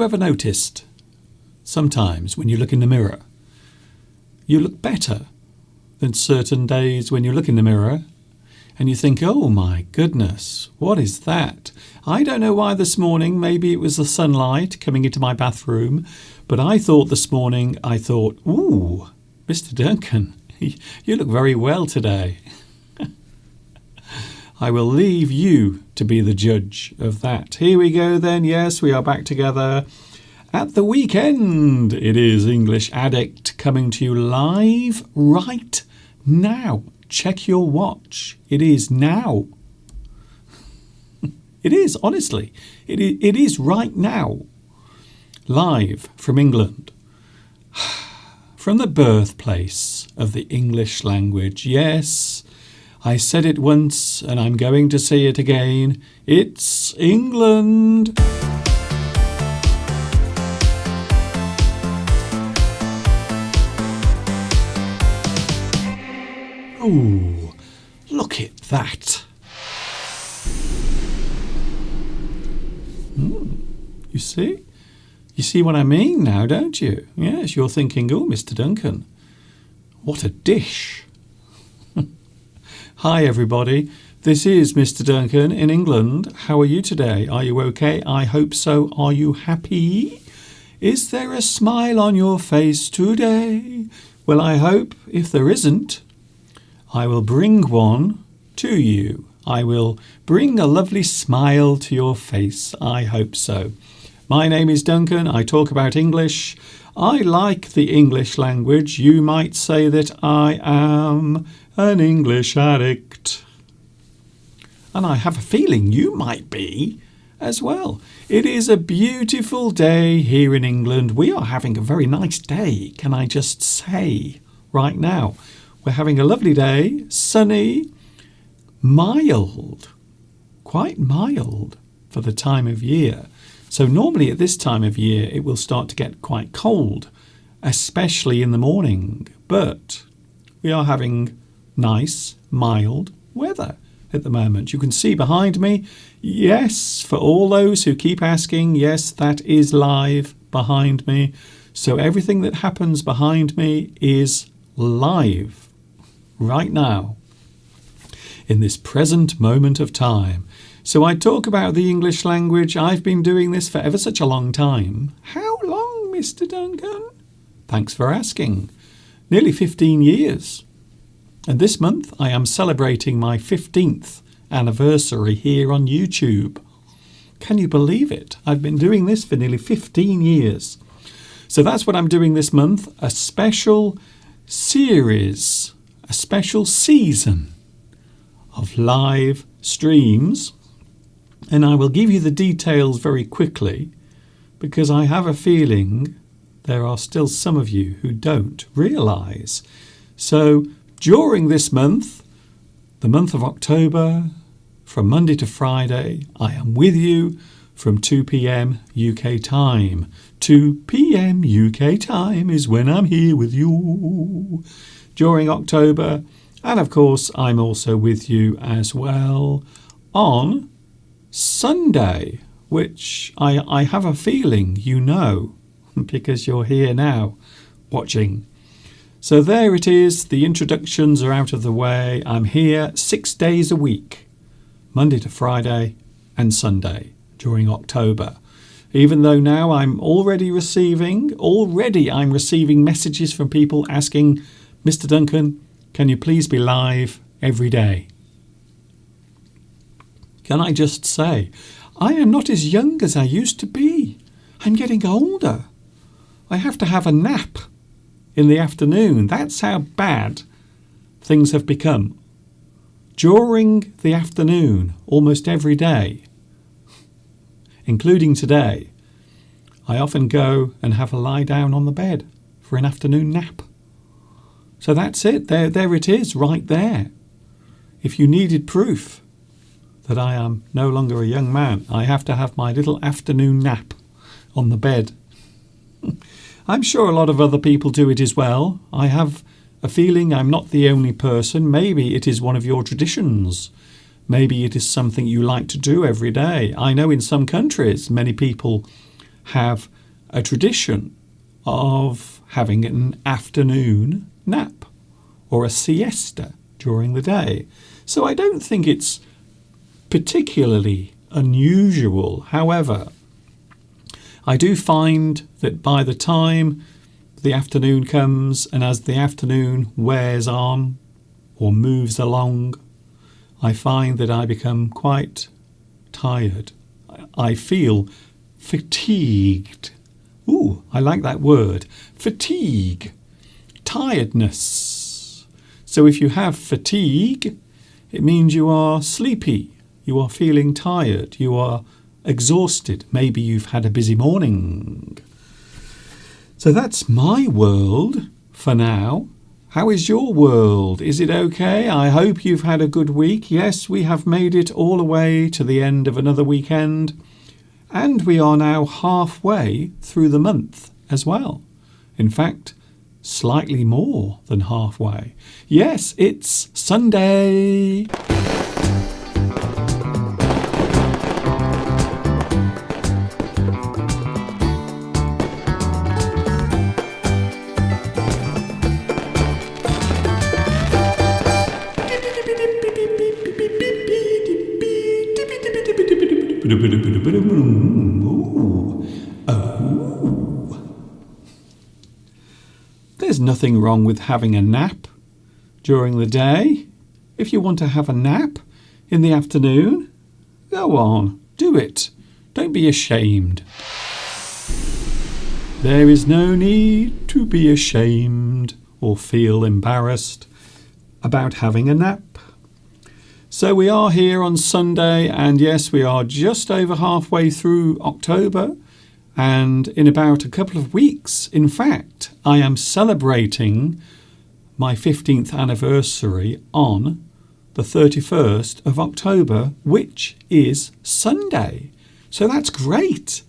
you ever noticed sometimes when you look in the mirror, you look better than certain days when you look in the mirror and you think, oh my goodness, what is that? I don't know why this morning, maybe it was the sunlight coming into my bathroom, but I thought this morning, ooh, Mr. Duncan, you look very well today. I will leave you to be the judge of that. Here we go then. Yes, we are back together at the weekend. It is English Addict coming to you live right now. Check your watch. It is now. It is, honestly. It is right now. Live from England. From the birthplace of the English language. Yes, I said it once and I'm going to say it again. It's England. Ooh, look at that. You see? You see what I mean now, don't you? Yes, you're thinking, oh, Mr. Duncan, what a dish. Hi, everybody. This is Mr. Duncan in England. How are you today? Are you okay? I hope so. Are you happy? Is there a smile on your face today? Well, I hope if there isn't, I will bring one to you. I will bring a lovely smile to your face. I hope so. My name is Duncan. I talk about English. I like the English language. You might say that I am an English addict. And I have a feeling you might be as well. It is a beautiful day here in England. We are having a very nice day, can I just say, right now. We're having a lovely day, sunny, mild, quite mild for the time of year. So normally at this time of year, it will start to get quite cold, especially in the morning. But we are having nice, mild weather at the moment. You can see behind me, yes, for all those who keep asking, yes, that is live behind me. So everything that happens behind me is live right now in this present moment of time. So I talk about the English language. I've been doing this for ever such a long time. How long, Mr. Duncan? Thanks for asking. Nearly 15 years. And this month I am celebrating my 15th anniversary here on YouTube. Can you believe it? I've been doing this for nearly 15 years. So that's what I'm doing this month. A special series, a special season of live streams. And I will give you the details very quickly because I have a feeling there are still some of you who don't realise. So during this month, the month of October, from Monday to Friday, I am with you from 2 p.m. UK time. 2 p.m. UK time is when I'm here with you during October. And of course, I'm also with you as well on Sunday, which I have a feeling you know because you're here now watching. So there it is. The introductions are out of the way. I'm here 6 days a week, Monday to Friday and Sunday during October. Even though now I'm receiving messages from people asking, Mr. Duncan, can you please be live every day? Can I just say, I am not as young as I used to be. I'm getting older. I have to have a nap in the afternoon. That's how bad things have become. During the afternoon, almost every day, including today, I often go and have a lie down on the bed for an afternoon nap. So that's it. There it is, right there. If you needed proof that I am no longer a young man, I have to have my little afternoon nap on the bed. I'm sure a lot of other people do it as well. I have a feeling I'm not the only person. Maybe it is one of your traditions. Maybe it is something you like to do every day. I know in some countries many people have a tradition of having an afternoon nap or a siesta during the day. So I don't think it's particularly unusual. However, I do find that by the time the afternoon comes and as the afternoon wears on or moves along, I find that I become quite tired. I feel fatigued. Ooh, I like that word. Fatigue. Tiredness. So if you have fatigue, it means you are sleepy. You are feeling tired. You are exhausted. Maybe you've had a busy morning. So that's my world for now. How is your world? Is it okay? I hope you've had a good week. Yes, we have made it all the way to the end of another weekend. And we are now halfway through the month as well. In fact, slightly more than halfway. Yes, it's Sunday. There's nothing wrong with having a nap during the day. If you want to have a nap in the afternoon, go on, do it. Don't be ashamed. There is no need to be ashamed or feel embarrassed about having a nap. So we are here on Sunday, and yes, we are just over halfway through October, and in about a couple of weeks, in fact, I am celebrating my 15th anniversary on the 31st of October, which is Sunday. So that's great.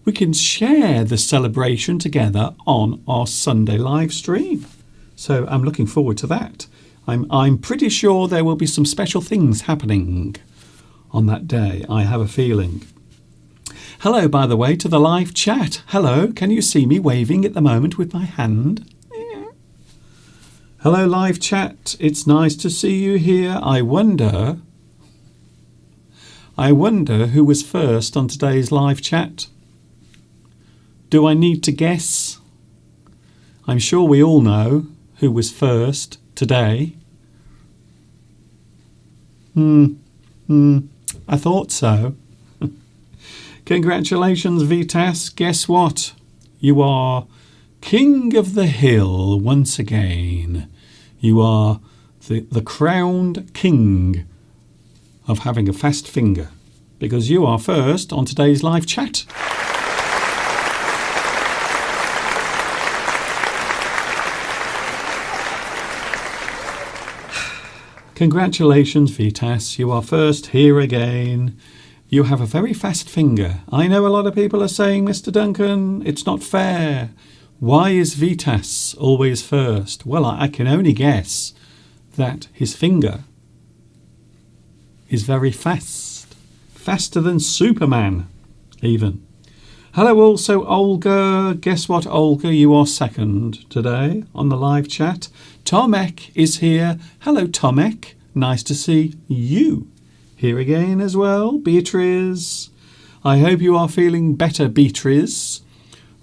We can share the celebration together on our Sunday live stream. So I'm looking forward to that. I'm pretty sure there will be some special things happening on that day. I have a feeling. Hello, by the way, to the live chat. Hello, can you see me waving at the moment with my hand? Yeah. Hello, live chat. It's nice to see you here. I wonder who was first on today's live chat. Do I need to guess? I'm sure we all know who was first today. I thought so. Congratulations, Vitas. Guess what? You are king of the hill once again. You are the crowned king of having a fast finger because you are first on today's live chat. Congratulations, Vitas. You are first here again. You have a very fast finger. I know a lot of people are saying, Mr. Duncan, it's not fair. Why is Vitas always first? Well, I can only guess that his finger is very fast. Faster than Superman, even. Hello also, Olga. Guess what, Olga? You are second today on the live chat. Tomek is here. Hello, Tomek. Nice to see you here again as well. Beatrice. I hope you are feeling better, Beatrice.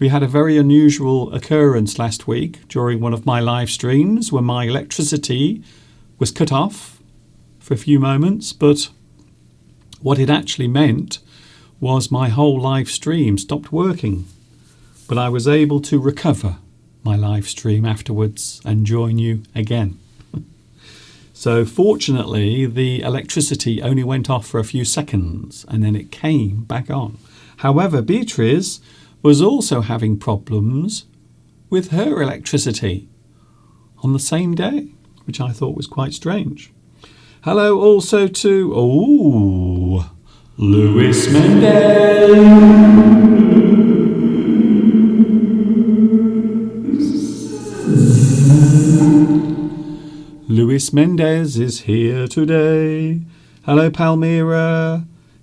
We had a very unusual occurrence last week during one of my live streams when my electricity was cut off for a few moments, but what it actually meant was my whole live stream stopped working. But I was able to recover my live stream afterwards and join you again. So fortunately, the electricity only went off for a few seconds and then it came back on. However, Beatrice was also having problems with her electricity on the same day, which I thought was quite strange. Hello also to, Luis Mendez. Luis Mendez is here today. Hello, Palmyra.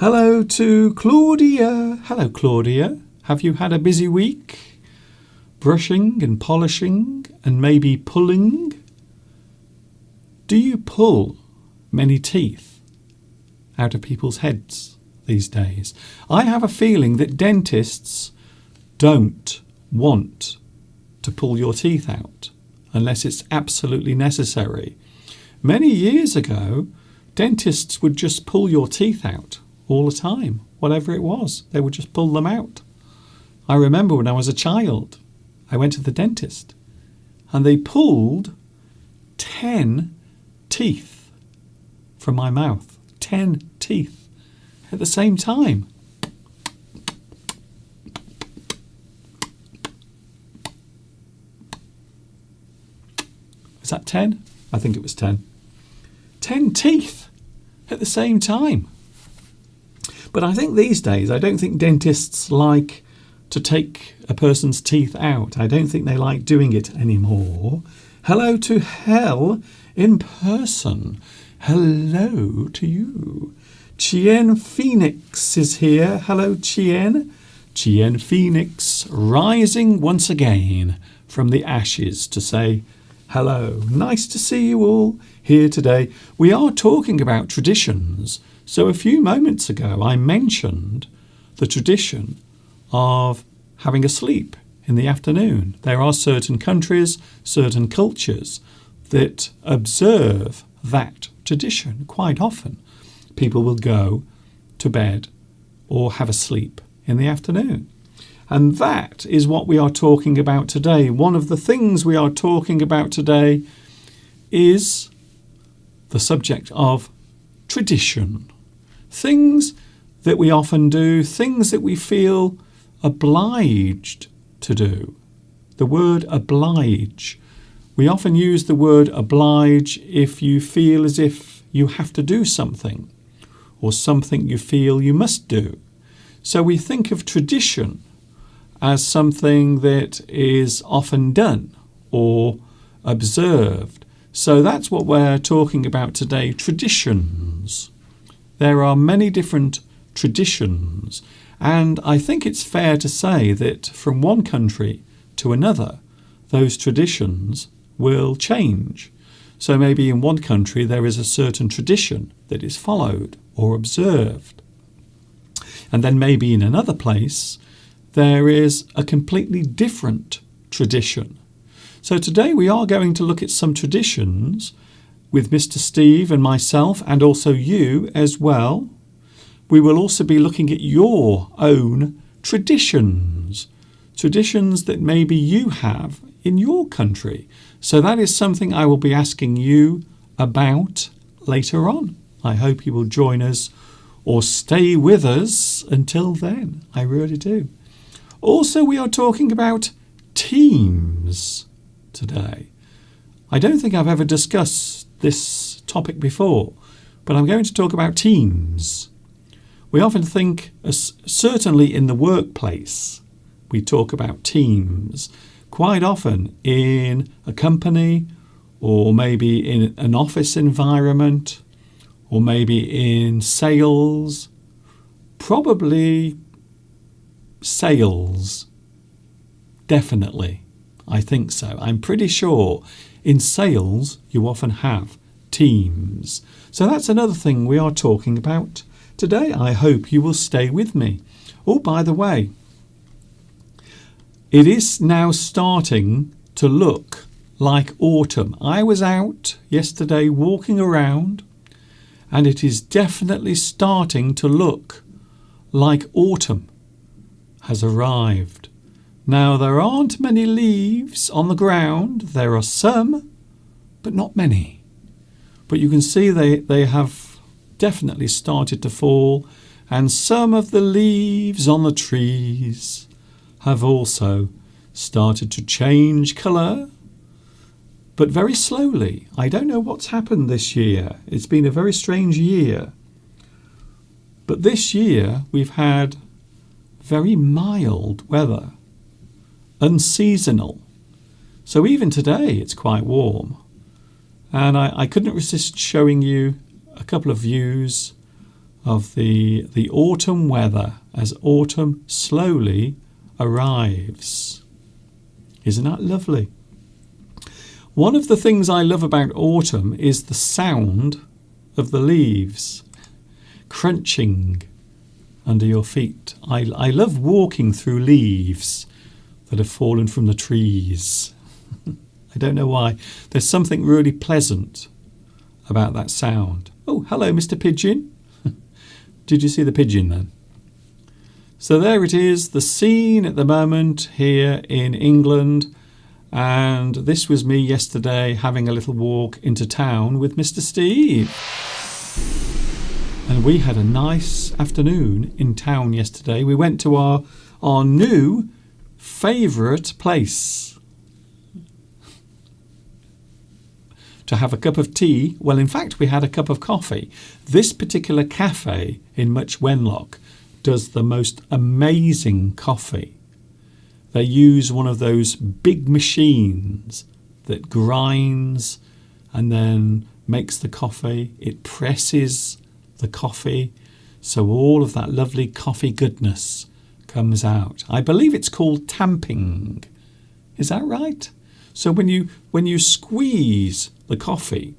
Hello to Claudia. Hello, Claudia. Have you had a busy week? Brushing and polishing and maybe pulling? Do you pull many teeth out of people's heads these days? I have a feeling that dentists don't want to pull your teeth out unless it's absolutely necessary. Many years ago, dentists would just pull your teeth out all the time, whatever it was. They would just pull them out. I remember when I was a child, I went to the dentist and they pulled 10 teeth from my mouth. 10 teeth at the same time. Was that 10? I think it was 10. 10 teeth at the same time. But I think these days, I don't think dentists like to take a person's teeth out. I don't think they like doing it anymore. Hello to Hell in person. Hello to you. Chien Phoenix is here. Hello, Chien. Chien Phoenix rising once again from the ashes to say hello. Nice to see you all here today. We are talking about traditions. So a few moments ago, I mentioned the tradition of having a sleep in the afternoon. There are certain countries, certain cultures that observe that tradition quite often. People will go to bed or have a sleep in the afternoon. And that is what we are talking about today. One of the things we are talking about today is the subject of tradition. Things that we often do, things that we feel obliged to do. The word oblige. We often use the word oblige if you feel as if you have to do something or something you feel you must do. So we think of tradition as something that is often done or observed. So that's what we're talking about today, traditions. There are many different traditions, and I think it's fair to say that from one country to another, those traditions will change. So maybe in one country there is a certain tradition that is followed or observed. And then maybe in another place there is a completely different tradition. So today we are going to look at some traditions with Mr. Steve and myself, and also you as well. We will also be looking at your own traditions that maybe you have in your country. So that is something I will be asking you about later on. I hope you will join us or stay with us until then. I really do. Also, we are talking about teams today. I don't think I've ever discussed this topic before, but I'm going to talk about teams. We often think, certainly in the workplace, we talk about teams. Quite often in a company, or maybe in an office environment, or maybe in sales, probably sales. Definitely. I think so. I'm pretty sure in sales you often have teams. So that's another thing we are talking about today. I hope you will stay with me. Oh, by the way, it is now starting to look like autumn. I was out yesterday walking around, and it is definitely starting to look like autumn has arrived. Now, there aren't many leaves on the ground. There are some, but not many. But you can see they have definitely started to fall, and some of the leaves on the trees have also started to change colour, but very slowly. I don't know what's happened this year. It's been a very strange year. But this year we've had very mild weather. Unseasonal. So even today it's quite warm. And I couldn't resist showing you a couple of views of the autumn weather as autumn slowly arrives. Isn't that lovely? One of the things I love about autumn is the sound of the leaves crunching under your feet. I love walking through leaves that have fallen from the trees. I don't know why. There's something really pleasant about that sound. Oh, hello, Mr. Pigeon. Did you see the pigeon then? So there it is, the scene at the moment here in England. And this was me yesterday having a little walk into town with Mr. Steve. And we had a nice afternoon in town yesterday. We went to our new favourite place to have a cup of tea. Well, in fact, we had a cup of coffee. This particular cafe in Much Wenlock does the most amazing coffee. They use one of those big machines that grinds and then makes the coffee. It presses the coffee, so all of that lovely coffee goodness comes out. I believe it's called tamping. Is that right? So when you squeeze the coffee,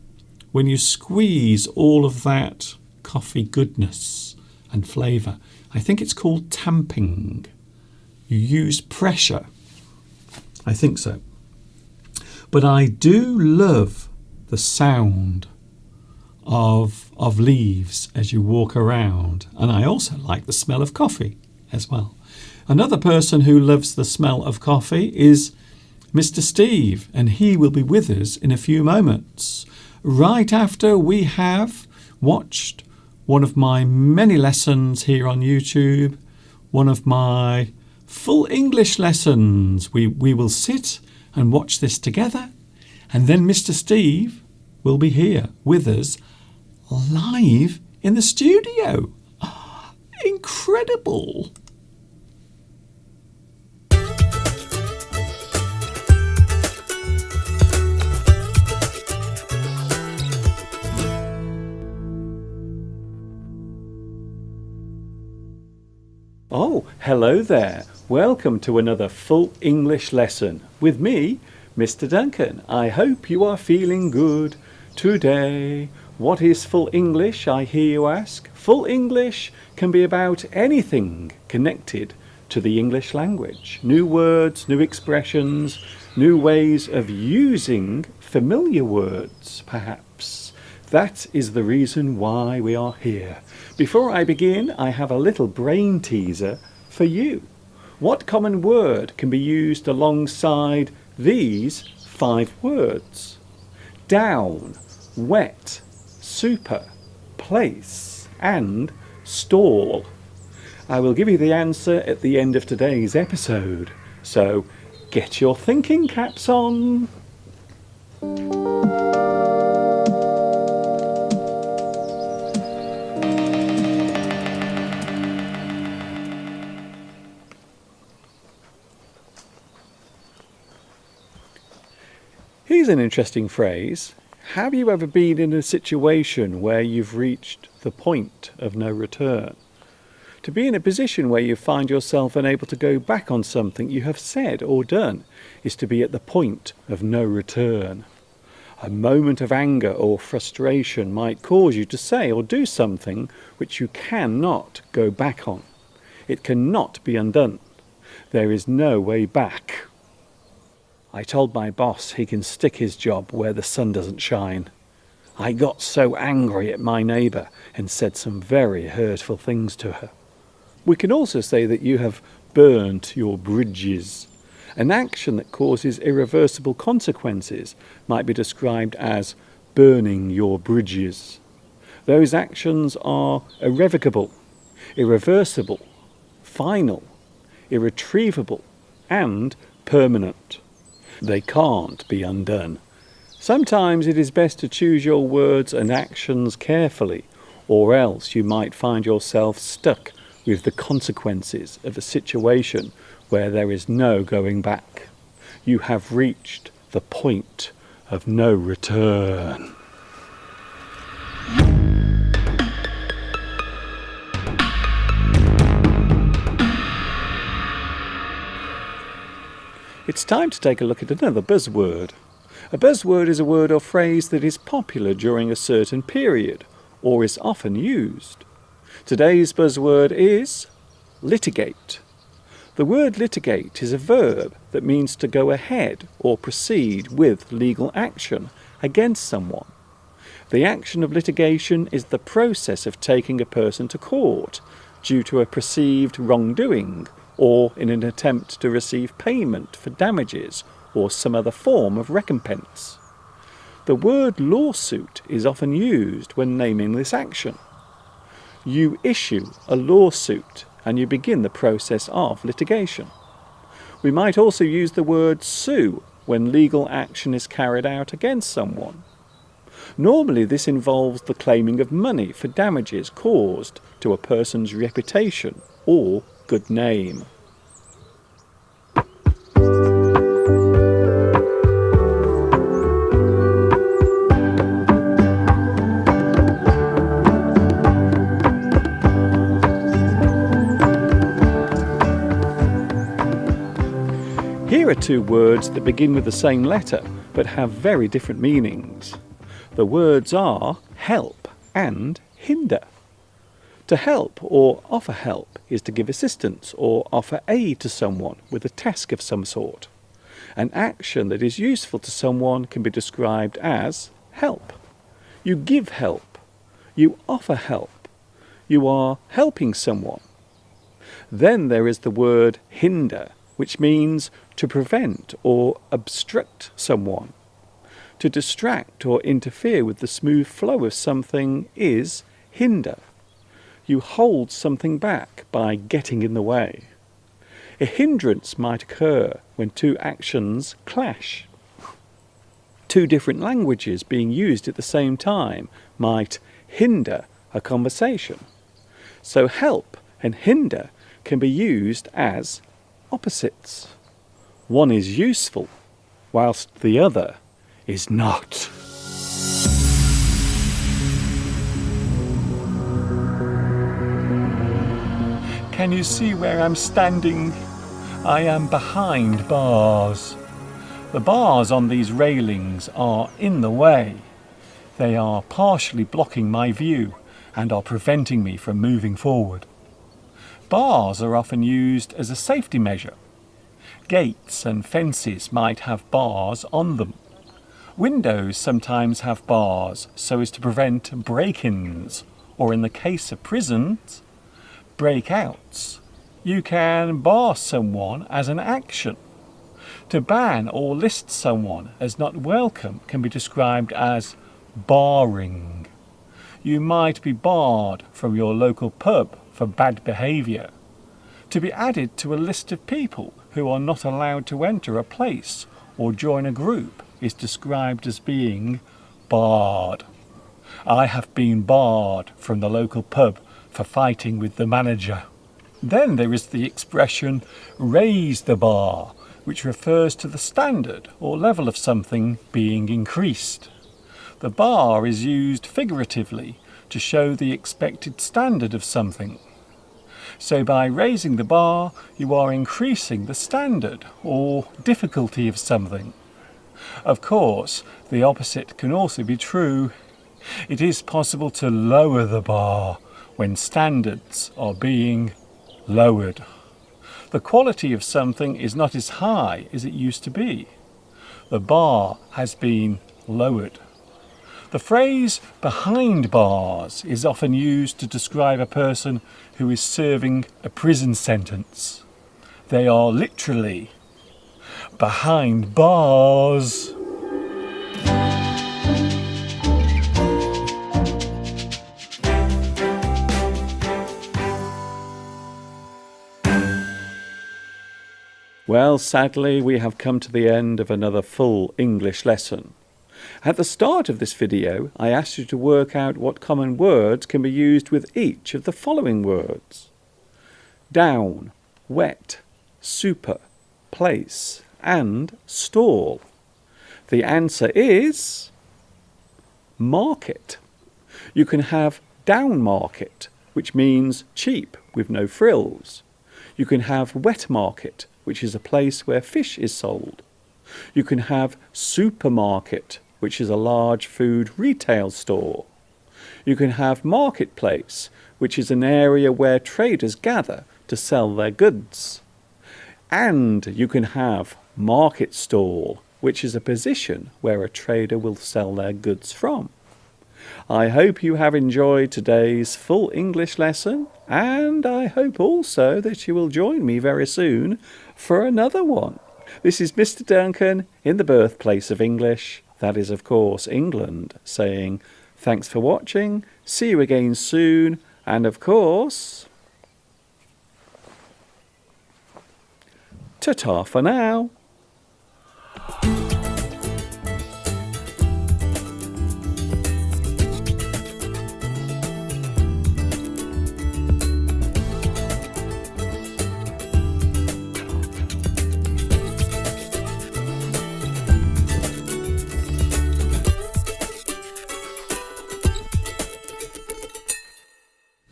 when you squeeze all of that coffee goodness and flavour, I think it's called tamping. You use pressure. I think so. But I do love the sound of leaves as you walk around. And I also like the smell of coffee as well. Another person who loves the smell of coffee is Mr. Steve, and he will be with us in a few moments, right after we have watched one of my many lessons here on YouTube, one of my full English lessons. We will sit and watch this together, and then Mr. Steve will be here with us live in the studio. Incredible! Oh, hello there. Welcome to another full English lesson with me, Mr. Duncan. I hope you are feeling good today. What is full English, I hear you ask? Full English can be about anything connected to the English language. New words, new expressions, new ways of using familiar words, perhaps. That is the reason why we are here. Before I begin, I have a little brain teaser for you. What common word can be used alongside these 5 words? Down, wet, super, place, and stall. I will give you the answer at the end of today's episode. So get your thinking caps on. Here's an interesting phrase. Have you ever been in a situation where you've reached the point of no return? To be in a position where you find yourself unable to go back on something you have said or done is to be at the point of no return. A moment of anger or frustration might cause you to say or do something which you cannot go back on. It cannot be undone. There is no way back. I told my boss he can stick his job where the sun doesn't shine. I got so angry at my neighbour and said some very hurtful things to her. We can also say that you have burnt your bridges. An action that causes irreversible consequences might be described as burning your bridges. Those actions are irrevocable, irreversible, final, irretrievable, and permanent. They can't be undone. Sometimes it is best to choose your words and actions carefully, or else you might find yourself stuck with the consequences of a situation where there is no going back. You have reached the point of no return. It's time to take a look at another buzzword. A buzzword is a word or phrase that is popular during a certain period or is often used. Today's buzzword is litigate. The word litigate is a verb that means to go ahead or proceed with legal action against someone. The action of litigation is the process of taking a person to court due to a perceived wrongdoing or in an attempt to receive payment for damages or some other form of recompense. The word lawsuit is often used when naming this action. You issue a lawsuit and you begin the process of litigation. We might also use the word sue when legal action is carried out against someone. Normally this involves the claiming of money for damages caused to a person's reputation or good name. Here are two words that begin with the same letter but have very different meanings. The words are help and hinder. To help or offer help is to give assistance or offer aid to someone with a task of some sort. An action that is useful to someone can be described as help. You give help. You offer help. You are helping someone. Then there is the word hinder, which means to prevent or obstruct someone. To distract or interfere with the smooth flow of something is hinder. You hold something back by getting in the way. A hindrance might occur when two actions clash. Two different languages being used at the same time might hinder a conversation. So help and hinder can be used as opposites. One is useful, whilst the other is not. Can you see where I'm standing? I am behind bars. The bars on these railings are in the way. They are partially blocking my view and are preventing me from moving forward. Bars are often used as a safety measure. Gates and fences might have bars on them. Windows sometimes have bars so as to prevent break-ins, or in the case of prisons, break-outs. You can bar someone as an action. To ban or list someone as not welcome can be described as barring. You might be barred from your local pub for bad behaviour. To be added to a list of people who are not allowed to enter a place or join a group is described as being barred. I have been barred from the local pub for fighting with the manager. Then there is the expression raise the bar, which refers to the standard or level of something being increased. The bar is used figuratively to show the expected standard of something. So by raising the bar, you are increasing the standard or difficulty of something. Of course, the opposite can also be true. It is possible to lower the bar when standards are being lowered. The quality of something is not as high as it used to be. The bar has been lowered. The phrase behind bars is often used to describe a person who is serving a prison sentence. They are literally behind bars. Well, sadly, we have come to the end of another full English lesson. At the start of this video, I asked you to work out what common words can be used with each of the following words: down, wet, super, place, and stall. The answer is market. You can have down market, which means cheap with no frills. You can have wet market, which is a place where fish is sold. You can have supermarket, which is a large food retail store. You can have marketplace, which is an area where traders gather to sell their goods. And you can have market stall, which is a position where a trader will sell their goods from. I hope you have enjoyed today's full English lesson, and I hope also that you will join me very soon for another one. This is Mr. Duncan in the birthplace of English, that is of course England, saying thanks for watching, see you again soon, and of course, ta-ta for now.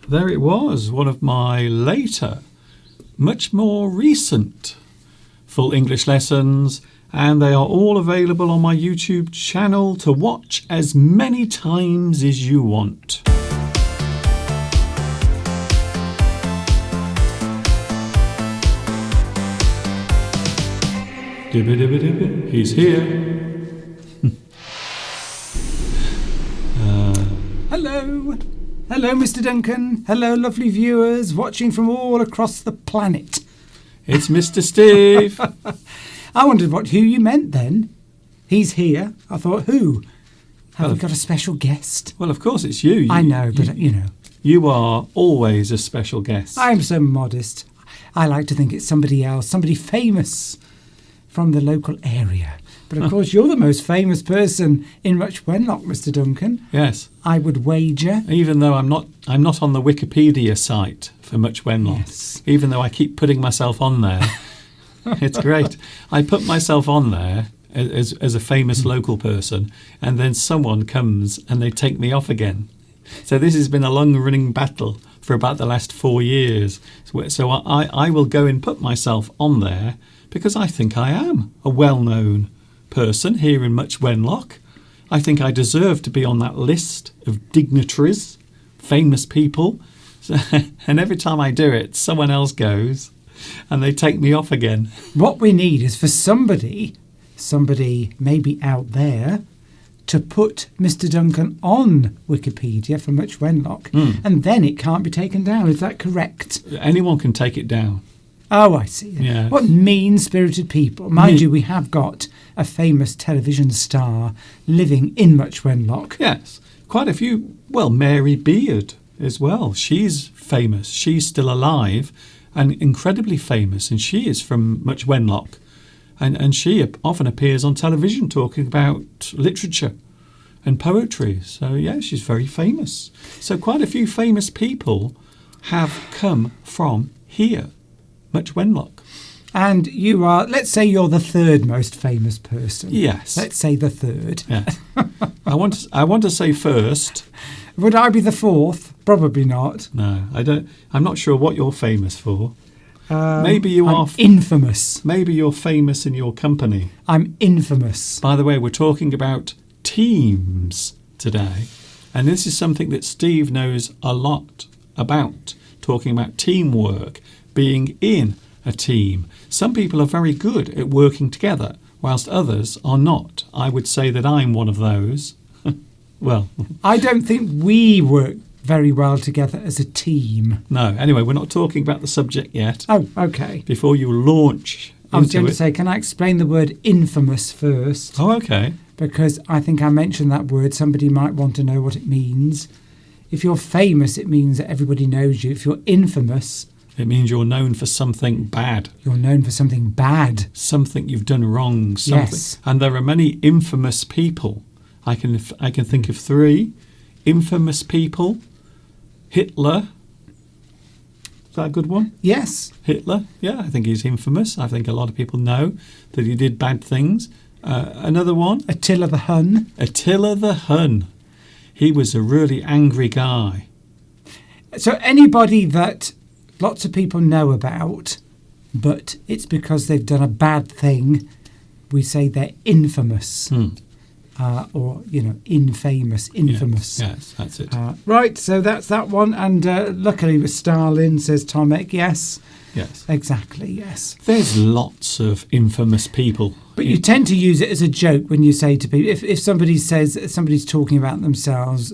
There it was, one of my later, much more recent full English lessons, and they are all available on my YouTube channel to watch as many times as you want. Dibba dibba dibba, he's here. Hello. Hello, Mr. Duncan. Hello, lovely viewers watching from all across the planet. It's Mr. Steve. I wondered who you meant then. He's here. I thought, who? Have we got a special guest? Well, of course it's you. I know, but you know. You are always a special guest. I'm so modest. I like to think it's somebody else, somebody famous from the local area. But of course, you're the most famous person in Much Wenlock, Mr. Duncan. Yes. I would wager. Even though I'm not on the Wikipedia site for Much Wenlock. Yes. Even though I keep putting myself on there. It's great. I put myself on there as a famous local person, and then someone comes and they take me off again. So this has been a long-running battle for about the last 4 years. So I will go and put myself on there because I think I am a well-known person here in Much Wenlock. I think I deserve to be on that list of dignitaries, famous people. And every time I do it, someone else goes and they take me off again. What we need is for somebody maybe out there, to put Mr. Duncan on Wikipedia for Much Wenlock, and then it can't be taken down. Is that correct? Anyone can take it down. Oh, I see. Yeah. What mean-spirited people. Mind you, we have got a famous television star living in Much Wenlock. Yes, quite a few. Well, Mary Beard as well. She's famous. She's still alive and incredibly famous, and she is from Much Wenlock. And she often appears on television talking about literature and poetry. So, yeah, she's very famous. So quite a few famous people have come from here, Much Wenlock. And you are, let's say you're the third most famous person. Yes. Let's say the third. Yes. I want to say first. Would I be the fourth? Probably not. No, I don't. I'm not sure what you're famous for. Maybe you are infamous. Maybe you're famous in your company. I'm infamous. By the way, we're talking about teams today, and this is something that Steve knows a lot about, talking about teamwork, being in a team. Some people are very good at working together, whilst others are not. I would say that I'm one of those. Well, I don't think we work very well together as a team. No. Anyway, we're not talking about the subject yet. Oh, okay. Before you launch I was into going it. to say, can I explain the word infamous first? Oh, okay. Because I think I mentioned that word. Somebody might want to know what it means. If you're famous, it means that everybody knows you. If you're infamous, it means you're known for something bad. You're known for something bad. Something you've done wrong. Something. Yes. And there are many infamous people. I can think of 3 infamous people. Hitler. Is that a good one? Yes. Hitler. Yeah, I think he's infamous. I think a lot of people know that he did bad things. Another one. Attila the Hun. Attila the Hun. He was a really angry guy. So anybody that lots of people know about, but it's because they've done a bad thing. We say they're infamous. Or, infamous. Yes, that's it. Right, so that's that one. And luckily with Stalin, says Tomek, yes. Yes. Exactly, yes. There's lots of infamous people. But you tend to use it as a joke when you say to people, if somebody says, somebody's talking about themselves,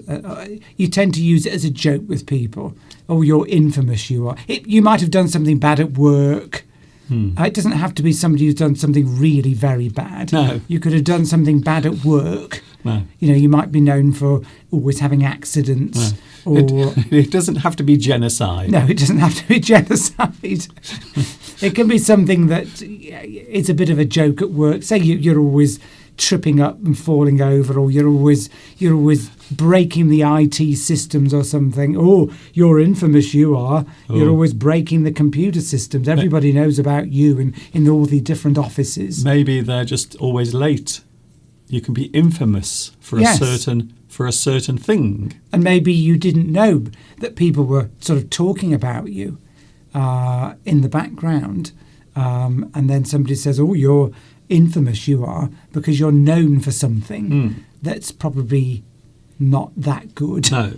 you tend to use it as a joke with people. Oh, you're infamous, you are. You might have done something bad at work. It doesn't have to be somebody who's done something really very bad. No. You could have done something bad at work. No. You might be known for always having accidents. No. It doesn't have to be genocide. No, it doesn't have to be genocide. It can be something that is a bit of a joke at work. Say you're always tripping up and falling over, or you're always breaking the IT systems or something. Oh, you're infamous, you are. Oh. You're always breaking the computer systems. Everybody knows about you in all the different offices. Maybe they're just always late. You can be infamous for a certain thing. And maybe you didn't know that people were sort of talking about you in the background. And then somebody says, oh, you're infamous, you are, because you're known for something that's probably not that good. No.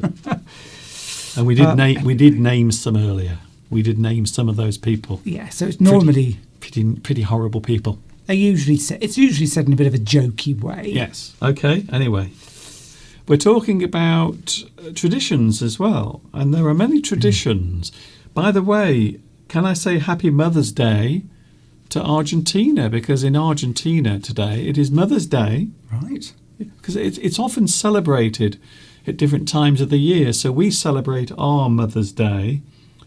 And we did name some earlier. We did name some of those people. Yeah, so it's normally pretty horrible people. It's usually said in a bit of a jokey way. Yes. Okay. Anyway, we're talking about traditions as well, and there are many traditions. By the way, can I say Happy Mother's Day to Argentina? Because in Argentina today it is Mother's Day. Right. Because it's often celebrated at different times of the year. So we celebrate our Mother's Day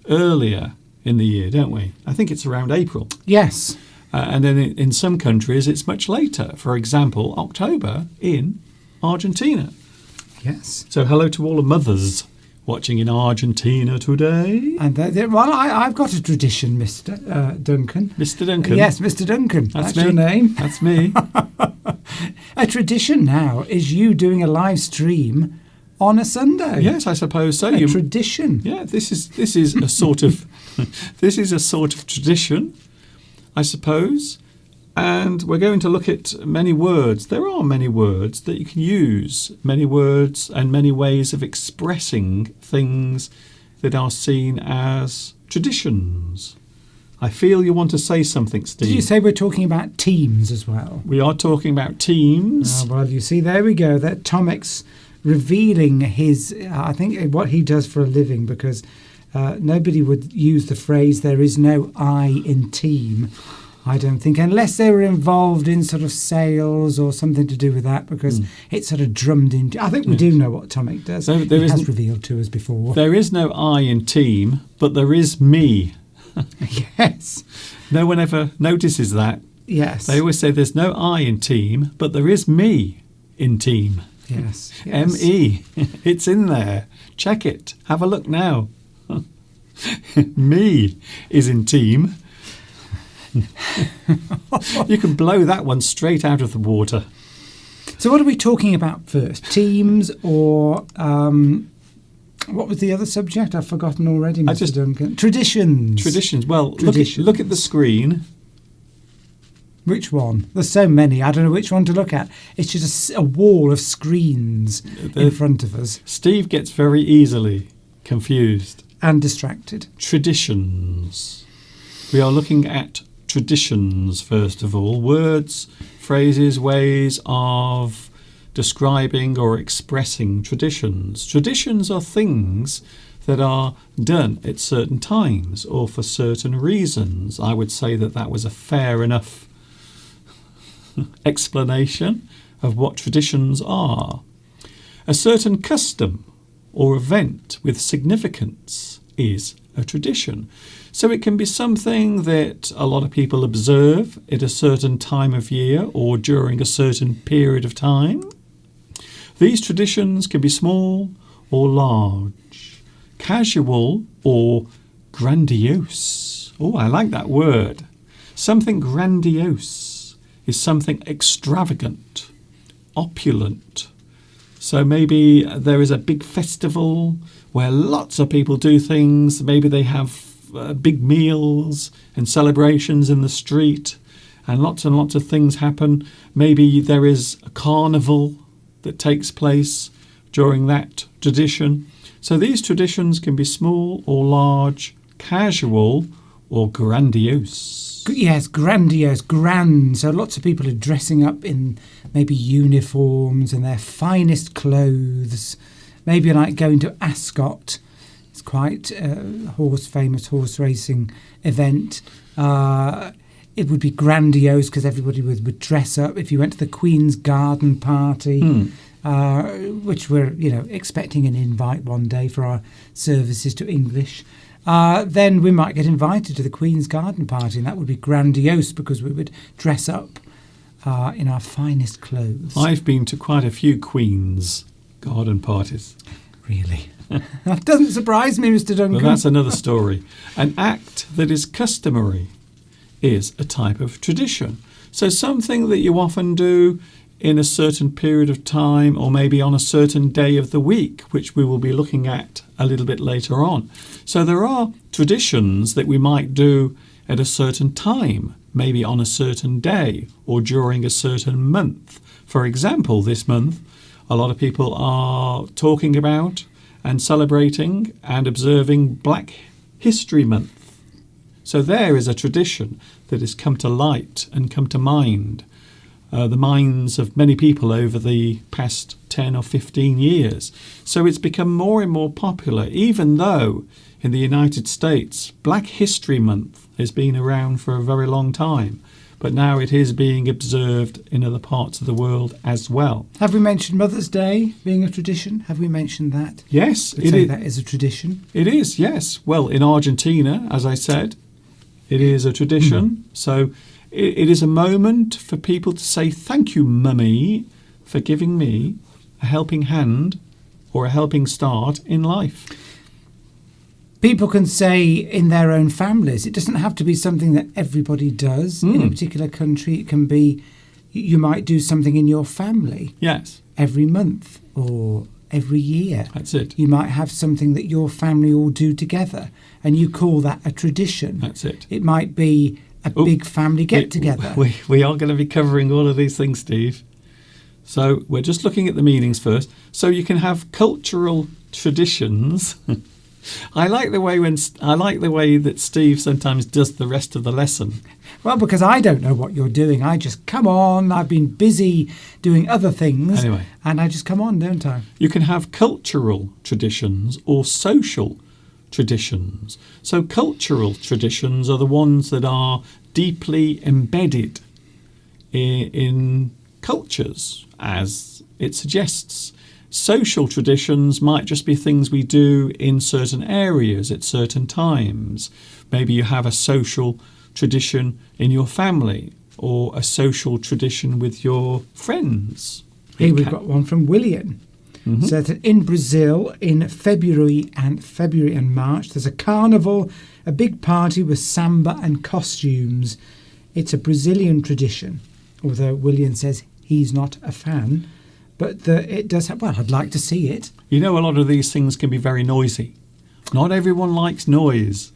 earlier in the year, don't we? I think it's around April. Yes. And then in some countries it's much later. For example, October in Argentina. Yes. So hello to all the mothers watching in Argentina today. And I've got a tradition, Mr. Duncan. Mr. Duncan? Yes, Mr. Duncan. That's me. Your name. That's me. A tradition now is you doing a live stream on a Sunday. Yes, I suppose so. A tradition. Yeah, this is a sort of tradition, I suppose. And we're going to look at many words. There are many words that you can use, many words and many ways of expressing things that are seen as traditions. I feel you want to say something, Steve. Did you say we're talking about teams as well? We are talking about teams. Well, you see, there we go. That Tomek's revealing his, I think, what he does for a living, because nobody would use the phrase, there is no I in team. I don't think, unless they were involved in sort of sales or something to do with that, because it's sort of drummed in. I think we do know what Tomek does. He has revealed to us before. There is no I in team, but there is me. Yes. No one ever notices that. Yes. They always say there's no I in team, but there is me in team. Yes. M-E. It's in there. Check it. Have a look now. Me is in team. You can blow that one straight out of the water. So what are we talking about first? Teams or what was the other subject? I've forgotten already, Mr. Duncan. Traditions. Traditions. Well, look at the screen. Which one? There's so many. I don't know which one to look at. It's just a wall of screens in front of us. Steve gets very easily confused. And distracted. Traditions. We are looking at traditions, first of all. Words, phrases, ways of describing or expressing traditions. Traditions are things that are done at certain times or for certain reasons. I would say that was a fair enough explanation of what traditions are. A certain custom or event with significance is a tradition. So it can be something that a lot of people observe at a certain time of year or during a certain period of time. These traditions can be small or large, casual or grandiose. Oh, I like that word. Something grandiose is something extravagant, opulent. So maybe there is a big festival where lots of people do things. Maybe they have big meals and celebrations in the street, and lots of things happen. Maybe there is a carnival that takes place during that tradition. So these traditions can be small or large, casual or grandiose. Yes, grandiose, grand. So lots of people are dressing up in maybe uniforms and their finest clothes. Maybe like going to Ascot. It's quite a famous horse racing event. It would be grandiose because everybody would dress up. If you went to the Queen's Garden Party, which we're expecting an invite one day for our services to English, then we might get invited to the Queen's Garden Party, and that would be grandiose because we would dress up in our finest clothes. I've been to quite a few Queen's garden parties. Really? That doesn't surprise me, Mr. Duncan. Well, that's another story. An act that is customary is a type of tradition. So something that you often do in a certain period of time, or maybe on a certain day of the week, which we will be looking at a little bit later on. So there are traditions that we might do at a certain time, maybe on a certain day or during a certain month. For example, this month, a lot of people are talking about and celebrating and observing Black History Month. So there is a tradition that has come to light and come to mind, the minds of many people over the past 10 or 15 years. So it's become more and more popular, even though in the United States, Black History Month has been around for a very long time. But now it is being observed in other parts of the world as well. Have we mentioned Mother's Day being a tradition? Have we mentioned that? Yes, it is. That is a tradition. It is, yes. Well, in Argentina, as I said, it is a tradition. So it is a moment for people to say, thank you, Mummy, for giving me a helping hand or a helping start in life. People can say in their own families. It doesn't have to be something that everybody does in a particular country. It can be you might do something in your family. Yes. Every month or every year. That's it. You might have something that your family all do together, and you call that a tradition. That's it. It might be a big family get-together. We are going to be covering all of these things, Steve. So we're just looking at the meanings first. So you can have cultural traditions. I like the way that Steve sometimes does the rest of the lesson. Well, because I don't know what you're doing. I just come on. I've been busy doing other things. Anyway. And I just come on, don't I? You can have cultural traditions or social traditions. So cultural traditions are the ones that are deeply embedded in cultures, as it suggests. Social traditions might just be things we do in certain areas at certain times. Maybe you have a social tradition in your family or a social tradition with your friends. Here we've got one from William. So that in Brazil, in February and March, there's a carnival, a big party with samba and costumes. It's a Brazilian tradition, although William says he's not a fan. But it does have, well, I'd like to see it. You know, a lot of these things can be very noisy. Not everyone likes noise.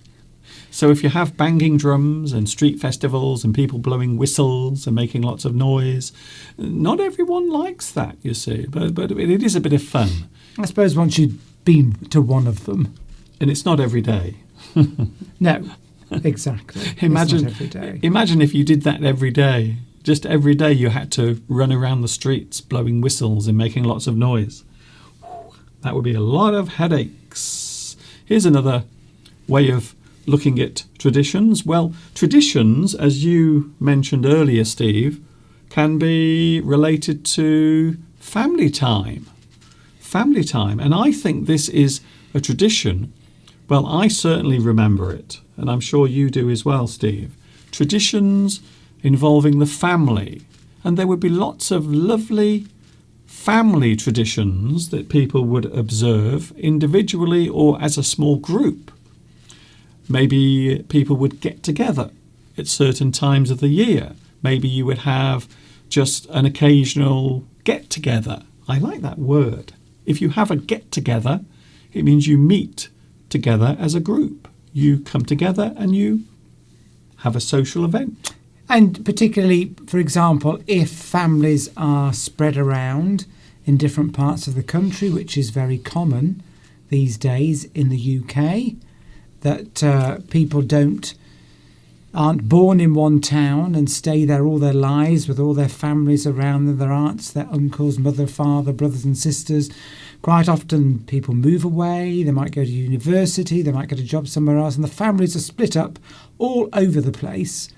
So if you have banging drums and street festivals and people blowing whistles and making lots of noise, not everyone likes that, you see. But it is a bit of fun. I suppose once you've been to one of them. And it's not every day. No, exactly. It's not every day. Imagine if you did that every day. Just every day you had to run around the streets blowing whistles and making lots of noise. That would be a lot of headaches. Here's another way of looking at traditions. Well, traditions, as you mentioned earlier, Steve, can be related to family time. Family time. And I think this is a tradition. Well, I certainly remember it, and I'm sure you do as well, Steve. Traditions involving the family. And there would be lots of lovely family traditions that people would observe individually or as a small group. Maybe people would get together at certain times of the year. Maybe you would have just an occasional get-together. I like that word. If you have a get-together, it means you meet together as a group. you come together and you have a social event. And particularly, for example, if families are spread around in different parts of the country, which is very common these days in the UK, that people aren't born in one town and stay there all their lives with all their families around them, their aunts, their uncles, mother, father, brothers and sisters. Quite often people move away, they might go to university, they might get a job somewhere else, and the families are split up all over the place.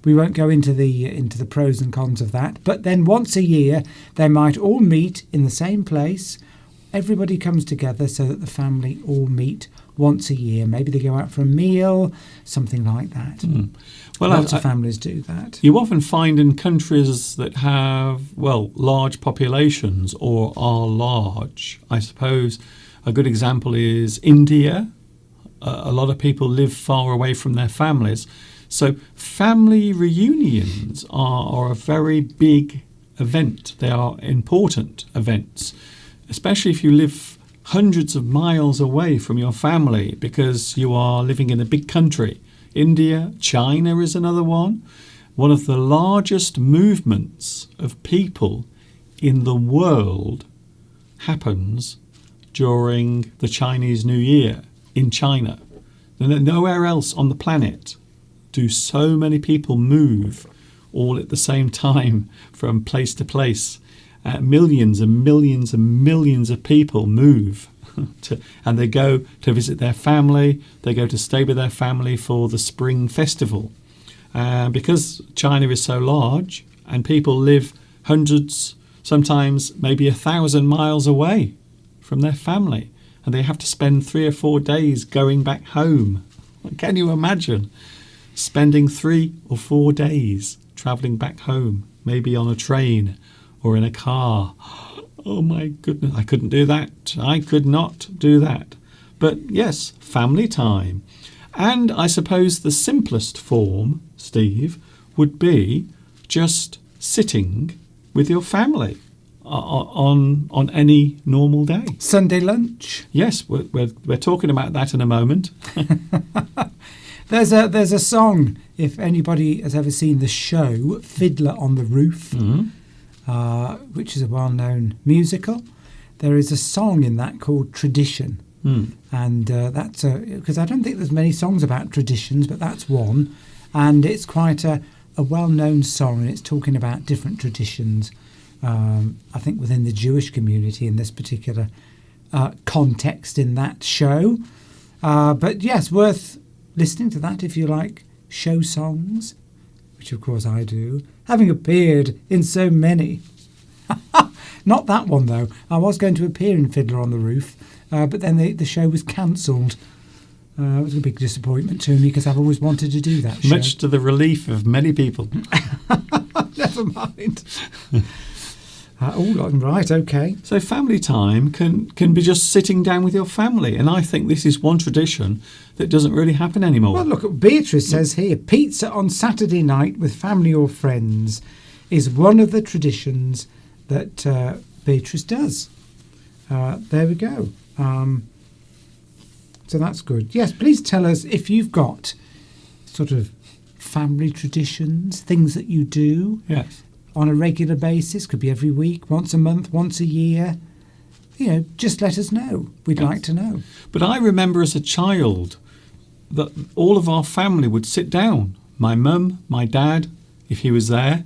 We won't go into the pros and cons of that, but then once a year they might all meet in the same place. Everybody comes together so that the family all meet once a year. Maybe they go out for a meal, something like that. Well, lots of families do that. You often find in countries that have, large populations or are large. I suppose a good example is India. A lot of people live far away from their families. So family reunions are a very big event. They are important events, especially if you live hundreds of miles away from your family because you are living in a big country. India, China is another one. One of the largest movements of people in the world happens during the Chinese New Year in China. Nowhere else on the planet do so many people move all at the same time from place to place. Millions and millions and millions of people move and they go to visit their family. They go to stay with their family for the Spring Festival. Because China is so large and people live hundreds, sometimes maybe 1,000 miles away from their family, and they have to spend 3 or 4 days going back home. Can you imagine spending 3 or 4 days travelling back home, maybe on a train or in a car? Oh my goodness, I couldn't do that. I could not do that. But yes, family time. And I suppose the simplest form, Steve, would be just sitting with your family on any normal day. Sunday lunch. Yes, we're talking about that in a moment. There's a song, if anybody has ever seen the show Fiddler on the Roof, which is a well-known musical. There is a song in that called Tradition. And that's because I don't think there's many songs about traditions, but that's one. And it's quite a well-known song, and it's talking about different traditions, I think within the Jewish community in this particular context in that show. But yes, worth listening to that if you like show songs, which of course I do, having appeared in so many. Not that one though. I was going to appear in Fiddler on the Roof, but then the show was cancelled. It was a big disappointment to me because I've always wanted to do that show. Much to the relief of many people. Never mind. Right, okay. So family time can be just sitting down with your family, and I think this is one tradition that doesn't really happen anymore. Well, look, Beatrice says here, pizza on Saturday night with family or friends is one of the traditions that Beatrice does. There we go. So that's good. Yes, please tell us if you've got sort of family traditions, things that you do. Yes. On a regular basis, could be every week, once a month, once a year. Just let us know. We'd like to know. But I remember as a child that all of our family would sit down. My mum, my dad, if he was there,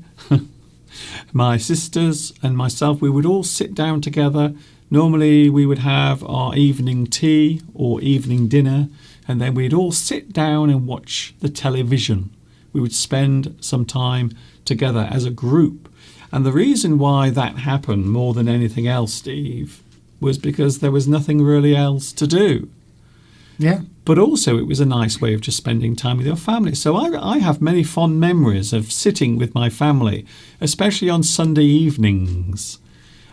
my sisters and myself, we would all sit down together. Normally we would have our evening tea or evening dinner, and then we'd all sit down and watch the television. We would spend some time together as a group. And the reason why that happened more than anything else, Steve, was because there was nothing really else to do. Yeah. But also it was a nice way of just spending time with your family. So I have many fond memories of sitting with my family, especially on Sunday evenings.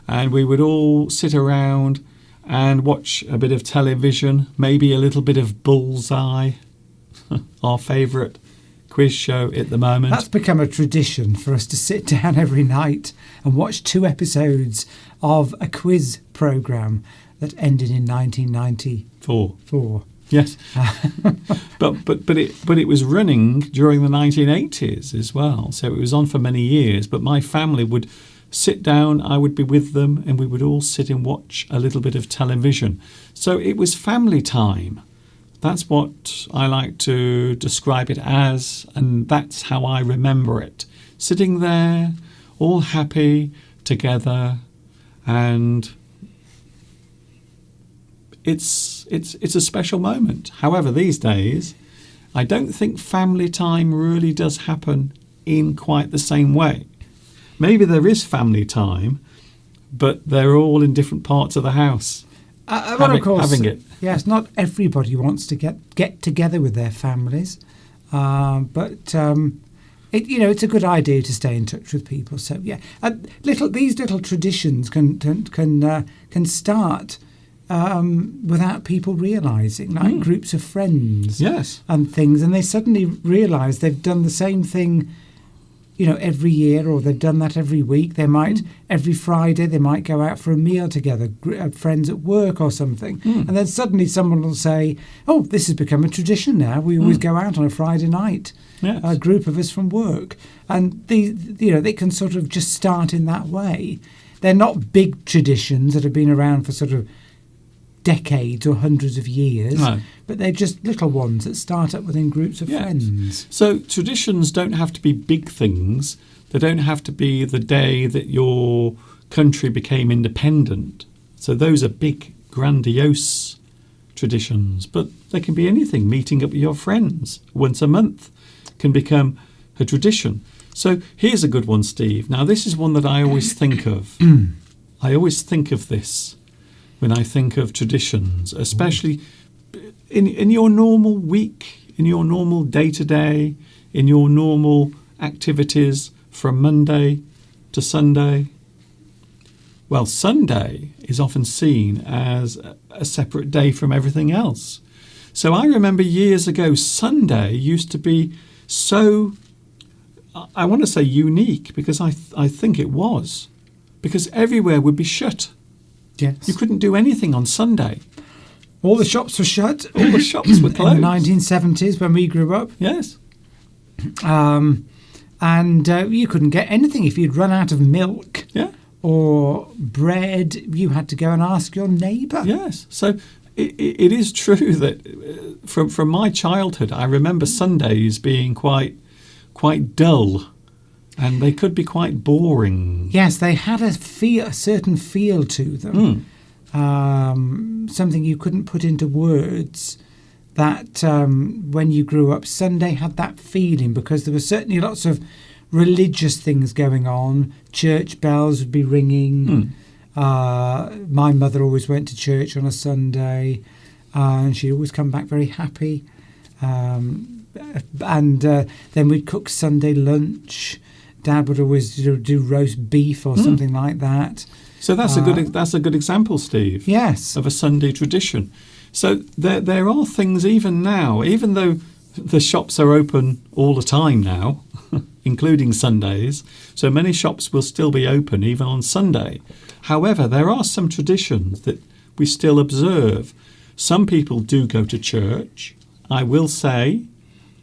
And we would all sit around and watch a bit of television, maybe a little bit of Bullseye, our favourite quiz show at the moment. That's become a tradition for us to sit down every night and watch 2 episodes of a quiz programme that ended in 1994. Yes, but it was running during the 1980s as well, so it was on for many years. But my family would sit down, I would be with them, and we would all sit and watch a little bit of television. So it was family time. That's what I like to describe it as, and that's how I remember it. Sitting there, all happy together, and it's a special moment. However, these days, I don't think family time really does happen in quite the same way. Maybe there is family time, but they're all in different parts of the house. Well, of course, having it. Yes, not everybody wants to get together with their families, but it's a good idea to stay in touch with people. So yeah, these little traditions can start without people realising, like groups of friends, yes, and things, and they suddenly realise they've done the same thing, every year, or they've done that every week. They might every Friday they might go out for a meal together, friends at work or something, and then suddenly someone will say, "Oh, this has become a tradition now. We always go out on a Friday night." yes. A group of us from work, and they can sort of just start in that way. They're not big traditions that have been around for sort of decades or hundreds of years, No. but they're just little ones that start up within groups of Yes. friends. So traditions don't have to be big things. They don't have to be the day that your country became independent. So those are big, grandiose traditions. But they can be anything. Meeting up with your friends once a month can become a tradition. So here's a good one, Steve. Now, this is one that I always think of. I always think of this when I think of traditions, especially in your normal week, in your normal day-to-day, in your normal activities from Monday to Sunday. Well, Sunday is often seen as a separate day from everything else. So I remember years ago, Sunday used to be so, I want to say unique, because I think it was, because everywhere would be shut. Yes. You couldn't do anything on Sunday. All the shops were shut. All the shops were closed. In the 1970s when we grew up. Yes. And you couldn't get anything. If you'd run out of milk Yeah. or bread, you had to go and ask your neighbour. Yes. So it is true that from my childhood, I remember Sundays being quite dull, and they could be quite boring. Yes, they had a certain feel to them. Something you couldn't put into words. That when you grew up, Sunday had that feeling, because there were certainly lots of religious things going on. Church bells would be ringing. My mother always went to church on a Sunday, and she'd always come back very happy. And then we'd cook Sunday lunch. Dad would always do roast beef or something like that. So that's a good example, Steve. Yes. Of a Sunday tradition. So there are things even now, even though the shops are open all the time now, including Sundays. So many shops will still be open even on Sunday. However, there are some traditions that we still observe. Some people do go to church. I will say,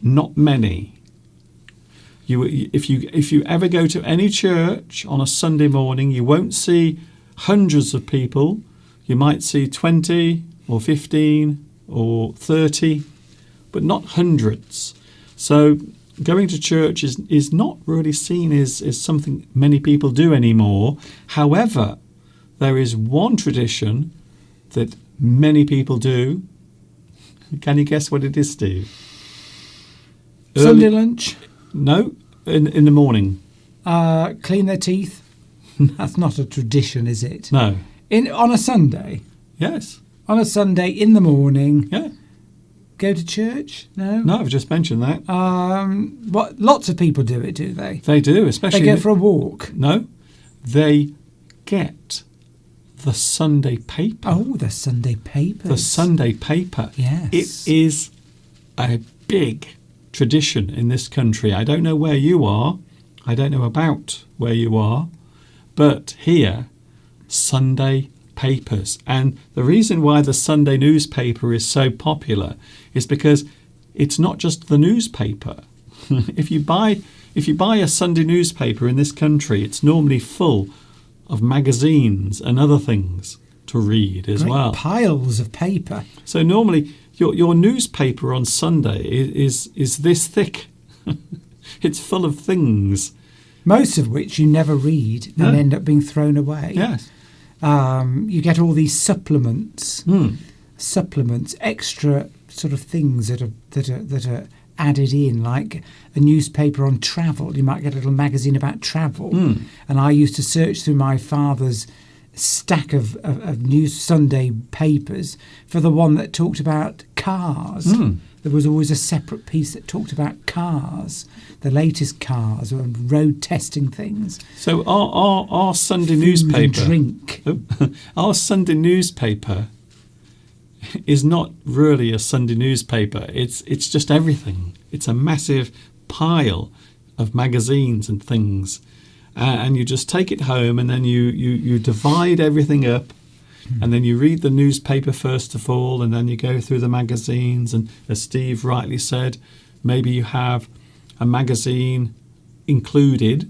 not many. If you ever go to any church on a Sunday morning, you won't see hundreds of people. You might see 20 or 15 or 30, but not hundreds. So going to church is not really seen as something many people do anymore. However, there is one tradition that many people do. Can you guess what it is, Steve? Sunday lunch? No, in the morning. Clean their teeth? That's not a tradition, is it? No. On a Sunday? Yes. On a Sunday in the morning? Yeah. Go to church? No? No, I've just mentioned that. Lots of people do it, do they? They do, especially... They go for a walk? No. They get the Sunday paper. Oh, the Sunday papers. The Sunday paper. Yes. It is a big tradition in this country. I don't know where you are. I don't know about where you are. But here, Sunday papers. And the reason why the Sunday newspaper is so popular is because it's not just the newspaper. If you buy a Sunday newspaper in this country, it's normally full of magazines and other things to read as Great well. piles of paper. So normally your newspaper on Sunday is this thick. It's full of things. Most of which you never read and end up being thrown away. Yes. You get all these supplements, extra sort of things that are added in, like a newspaper on travel. You might get a little magazine about travel. And I used to search through my father's stack of new Sunday papers for the one that talked about cars. There was always a separate piece that talked about cars, the latest cars, or road testing things. So our Sunday Food newspaper, and drink. our Sunday newspaper is not really a Sunday newspaper. It's just everything. It's a massive pile of magazines and things, and you just take it home, and then you divide everything up. And then you read the newspaper first of all, and then you go through the magazines. And as Steve rightly said, maybe you have a magazine included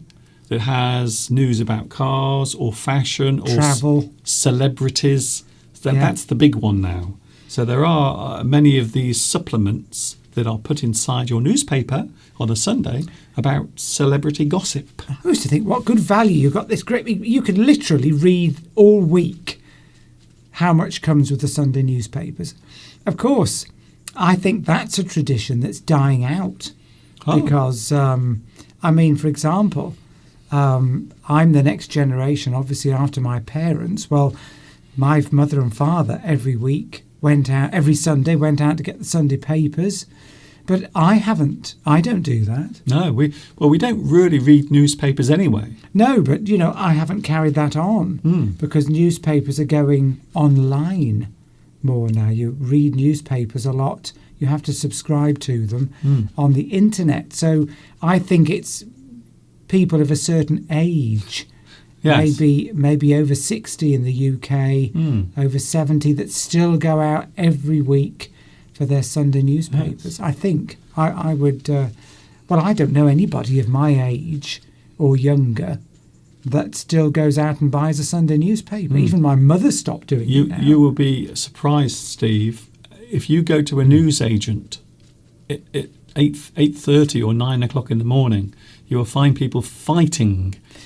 that has news about cars or fashion or Travel. Celebrities. That's the big one now. So there are many of these supplements that are put inside your newspaper on a Sunday about celebrity gossip. I used to think, what good value. You've got this great... You could literally read all week how much comes with the Sunday newspapers. Of course, I think that's a tradition that's dying out. Because, for example, I'm the next generation, obviously, after my parents. Well, my mother and father every Sunday went out to get the Sunday papers. But I don't do that. No, we don't really read newspapers anyway. No, but, I haven't carried that on because newspapers are going online more now. You read newspapers a lot. You have to subscribe to them on the internet. So I think it's people of a certain age, yes. maybe over 60 in the UK, over 70, that still go out every week for their Sunday newspapers. Yes. I think I would... I don't know anybody of my age or younger that still goes out and buys a Sunday newspaper. Even my mother stopped doing it now. You will be surprised, Steve, if you go to a newsagent at 8:30 or 9 o'clock in the morning, you will find people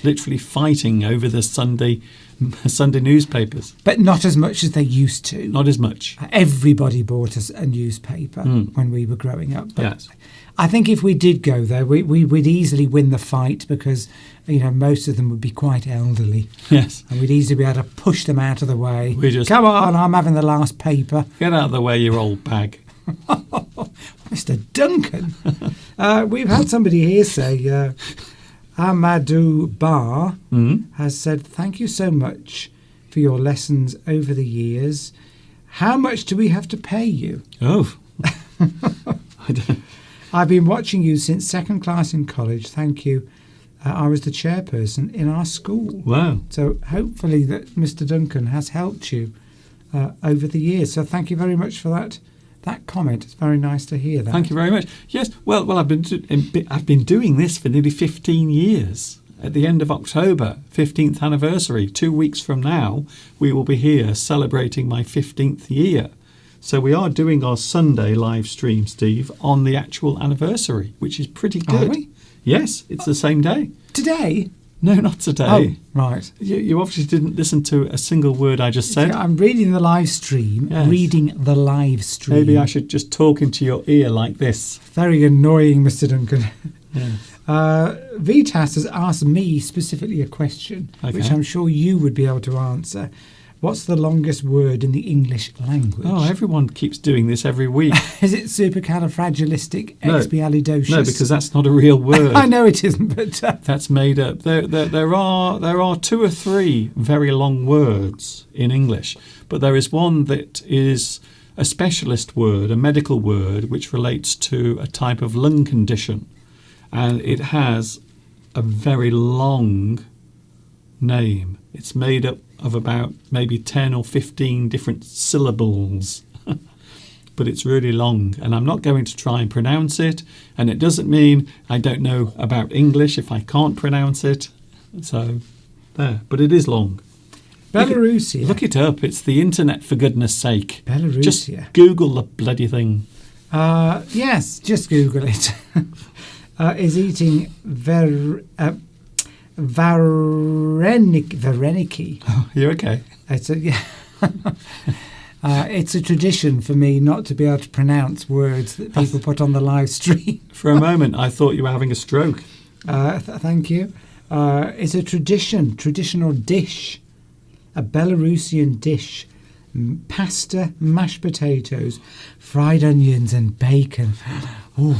literally fighting over the Sunday newspapers. But not as much as they used to. Not as much. Everybody bought us a newspaper when we were growing up. But yes. I think if we did go there, we'd easily win the fight because, most of them would be quite elderly. Yes. And we'd easily be able to push them out of the way. Come on, I'm having the last paper. Get out of the way, you old bag. Mr. Duncan. We've had somebody here say... Amadou Bar has said, thank you so much for your lessons over the years. How much do we have to pay you? Oh. I've been watching you since second class in college. Thank you. I was the chairperson in our school. Wow. So hopefully that Mr. Duncan has helped you over the years. So thank you very much for that comment. It's very nice to hear that. Thank you very much. Yes, well, I've been doing this for nearly 15 years. At the end of October, 15th anniversary, 2 weeks from now, we will be here celebrating my 15th year. So we are doing our Sunday live stream, Steve, on the actual anniversary, which is pretty good. Are we? Yes, it's the same day. Today? No, not today. Oh, right. You obviously didn't listen to a single word I just said. Yeah, I'm reading the live stream. Yes. Maybe I should just talk into your ear like this. Very annoying, Mr. Duncan. Yes. Vitas has asked me specifically a question, which I'm sure you would be able to answer. What's the longest word in the English language? Oh, everyone keeps doing this every week. Is it supercalifragilisticexpialidocious? No, because that's not a real word. I know it isn't, but... That's made up. There are 2 or 3 very long words in English, but there is one that is a specialist word, a medical word, which relates to a type of lung condition, and it has a very long name. It's made up of about maybe 10 or 15 different syllables. But it's really long, and I'm not going to try and pronounce it. And it doesn't mean I don't know about English if I can't pronounce it. So, there. But it is long. Belarusia. Look it up. It's the internet, for goodness sake. Belarusia. Just Google the bloody thing. Yes, just Google it. Is eating vareniki. Oh, you're okay. It's a tradition for me not to be able to pronounce words that people put on the live stream. For a moment, I thought you were having a stroke. Thank you. It's a traditional dish, a Belarusian dish. Pasta, mashed potatoes, fried onions and bacon. Ooh.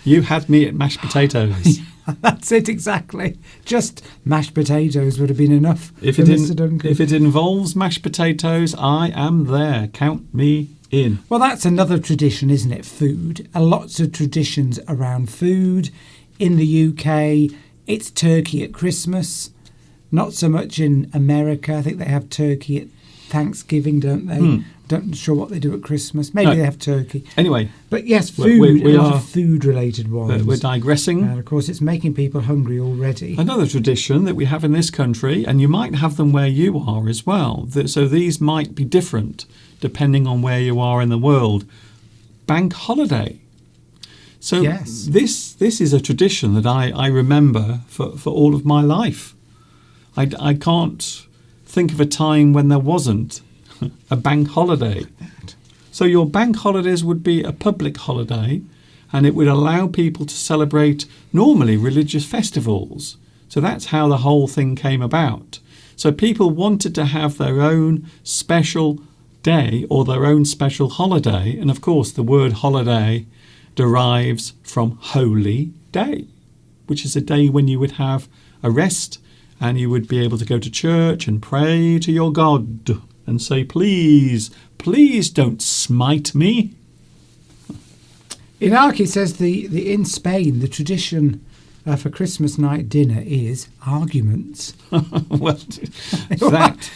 You had me at mashed potatoes. That's it, exactly. Just mashed potatoes would have been enough for Mr. Duncan. If it involves mashed potatoes, I am there. Count me in. Well, that's another tradition, isn't it? Food. Lots of traditions around food. In the UK, it's turkey at Christmas. Not so much in America. I think they have turkey at Thanksgiving, don't they? Don't sure what they do at Christmas. Maybe they have turkey. Anyway. But yes, food. A lot of food-related ones. We're digressing. And of course, it's making people hungry already. Another tradition that we have in this country, and you might have them where you are as well. So these might be different depending on where you are in the world. Bank holiday. So yes. This is a tradition that I remember for all of my life. I can't think of a time when there wasn't a bank holiday. So your bank holidays would be a public holiday, and it would allow people to celebrate normally religious festivals. So that's how the whole thing came about. So people wanted to have their own special day or their own special holiday, and of course the word holiday derives from holy day, which is a day when you would have a rest and you would be able to go to church and pray to your God and say, please don't smite me. Inaki says the in Spain, the tradition for Christmas night dinner is arguments. Well, that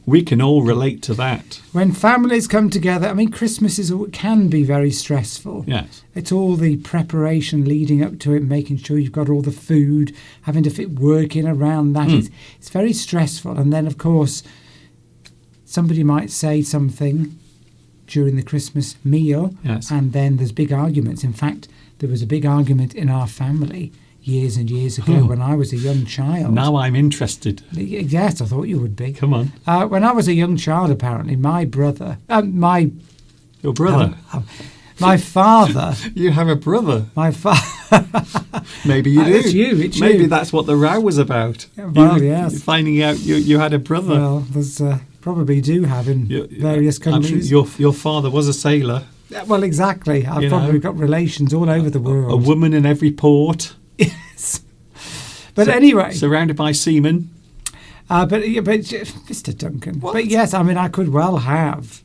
we can all relate to that. When families come together, I mean, Christmas can be very stressful. Yes. It's all the preparation leading up to it, making sure you've got all the food, having to fit work in around that. It's very stressful. And then, of course, somebody might say something during the Christmas meal, yes. And then there's big arguments. In fact, there was a big argument in our family years and years ago when I was a young child. Now I'm interested. Yes, I thought you would be. Come on. When I was a young child, apparently, my brother... Your brother? My father... You have a brother? My father... Maybe you do. It's you. Maybe that's what the row was about. Well, yes. Finding out you had a brother. Well, there's probably do have in various countries. I mean, your father was a sailor. Well, exactly. I've probably got relations all over the world. A woman in every port. Yes. But anyway. Surrounded by seamen. But Mr. Duncan. What? But yes, I mean, I could well have,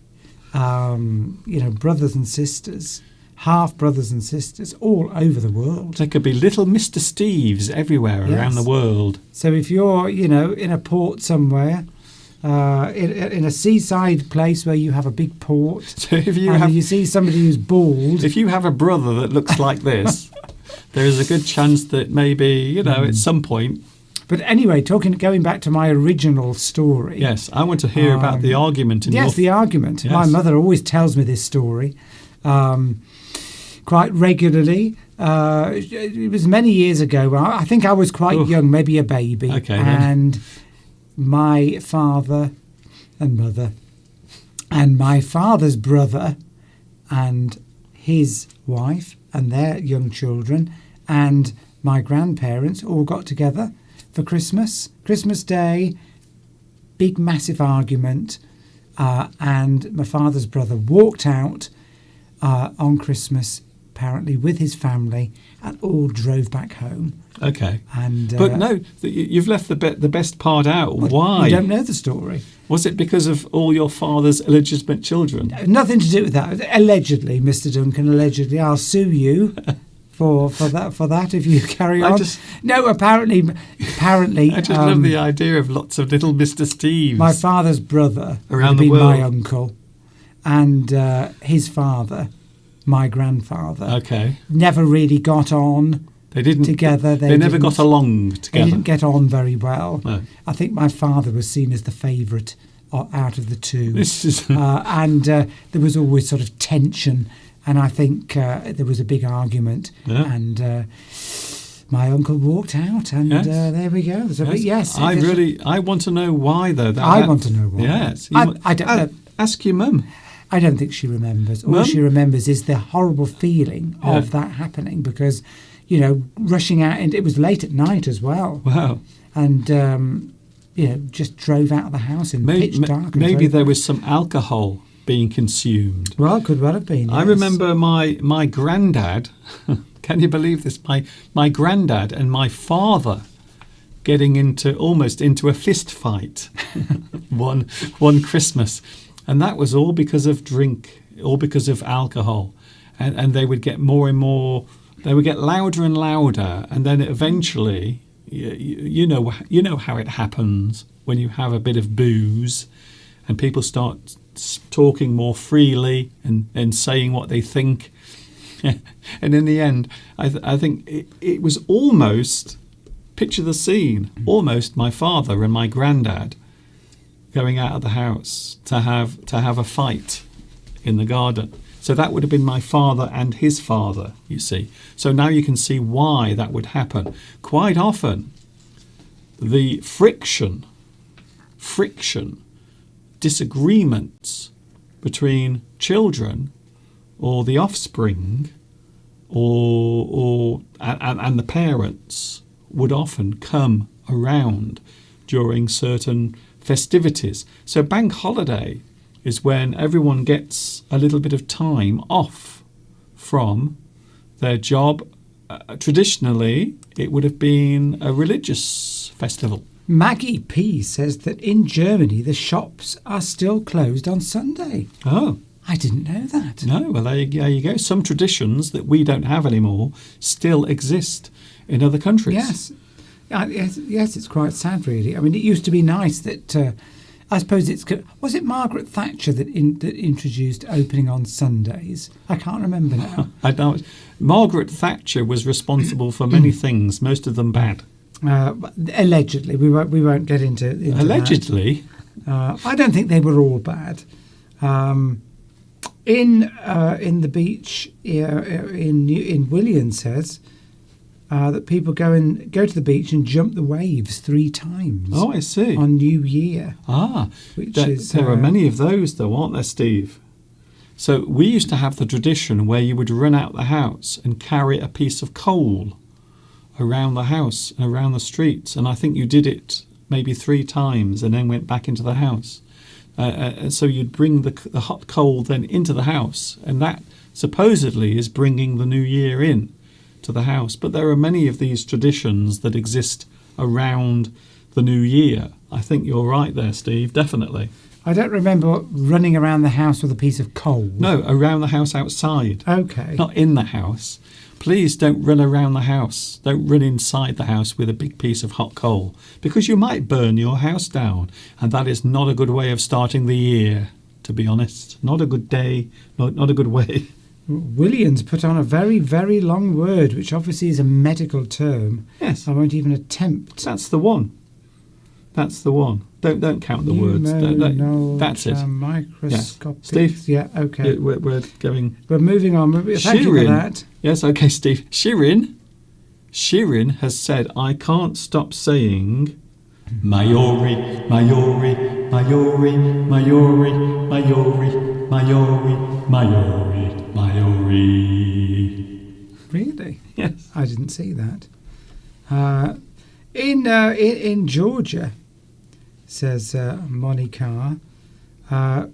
brothers and sisters, half brothers and sisters all over the world. There could be little Mr. Steves everywhere around the world. So if you're, in a port somewhere, in a seaside place where you have a big port, so if you see somebody who's bald. If you have a brother that looks like this, there is a good chance that maybe, at some point. But anyway, going back to my original story. Yes, I want to hear about the argument. The argument. Yes. My mother always tells me this story quite regularly. It was many years ago. I think I was quite young, maybe a baby. Okay, and my father and mother and my father's brother and his wife and their young children and my grandparents all got together for Christmas Day, big massive argument, and my father's brother walked out on Christmas apparently with his family and all drove back home. Okay. And but no, you've left the best part out. Well, why? You don't know the story. Was it because of all your father's illegitimate children? Nothing to do with that. Allegedly, Mr. Duncan, allegedly. I'll sue you for that if you carry I on. just- No, apparently, I just love the idea of lots of little Mr. Steves. my father's brother Around would the be my world. uncle, and his father, my grandfather, Okay. never really got on They didn't together. They never got didn't- along They together. didn't get on very well. No. I think my father was seen as the favourite out of the two. This is And there was always sort of tension, and I think there was a big argument, Yeah. and my uncle walked out, and Yes. there we go. So, but yes, I want to know why though. I want to know why. Yes. I don't know. Ask your mum. I don't think she remembers. All Mum? she remembers is the horrible feeling of Yeah. that happening, because, rushing out, and it was late at night as well, Wow. and just drove out of the house in pitch dark. and Maybe drove- there was some alcohol being consumed. Well, could well have been. I yes. remember my granddad. Can you believe this? My granddad and my father getting almost into a fist fight one Christmas, and that was all because of drink, all because of alcohol, and they would get more and more. They would get louder and louder, and then eventually, you know how it happens when you have a bit of booze, and people start talking more freely and saying what they think. And in the end, I think it was almost, picture the scene, almost my father and my granddad going out of the house to have a fight in the garden. So that would have been my father and his father, you see. So now you can see why that would happen. Quite often, the friction, disagreements between children or the offspring and the parents would often come around during certain festivities. So bank holiday is when everyone gets a little bit of time off from their job. Traditionally, it would have been a religious festival. Maggie P says that in Germany the shops are still closed on Sunday. Oh, I didn't know that. no, well, there you go. Some traditions that we don't have anymore still exist in other countries. Yes. Yes, it's quite sad, really. I mean, it used to be nice that. I suppose was it Margaret Thatcher that introduced opening on Sundays? I can't remember now. I know. Margaret Thatcher was responsible for many things, most of them bad. Allegedly, we won't get into Allegedly. that. I don't think they were all bad. In the beach in William says that people go to the beach and jump the waves 3 times. Oh, I see. On New Year. There are many of those, though, aren't there, Steve? So we used to have the tradition where you would run out the house and carry a piece of coal around the house and around the streets, and I think you did it maybe 3 times and then went back into the house. So you'd bring the hot coal then into the house, and that supposedly is bringing the new year in to the house. But there are many of these traditions that exist around the new year. I think you're right there, Steve, definitely. I don't remember running around the house with a piece of coal. No, around the house outside. Okay. Not in the house. Please don't run around the house. Don't run inside the house with a big piece of hot coal, because you might burn your house down, and that is not a good way of starting the year, to be honest. Not a good day, not a good way. Williams put on a very, very long word, which obviously is a medical term. Yes. I won't even attempt. That's the one. That's the one. Don't count the words. That's it. Microscopic. Yeah. Steve? Yeah, okay. We're going... We're moving on. Thank you for that. Yes, okay, Steve. Shirin has said, I can't stop saying Maori, Maori, Maori, Maori, Maori, Maori, Maori, Maori. Really? Yes. I didn't see that. In Georgia, says Monica,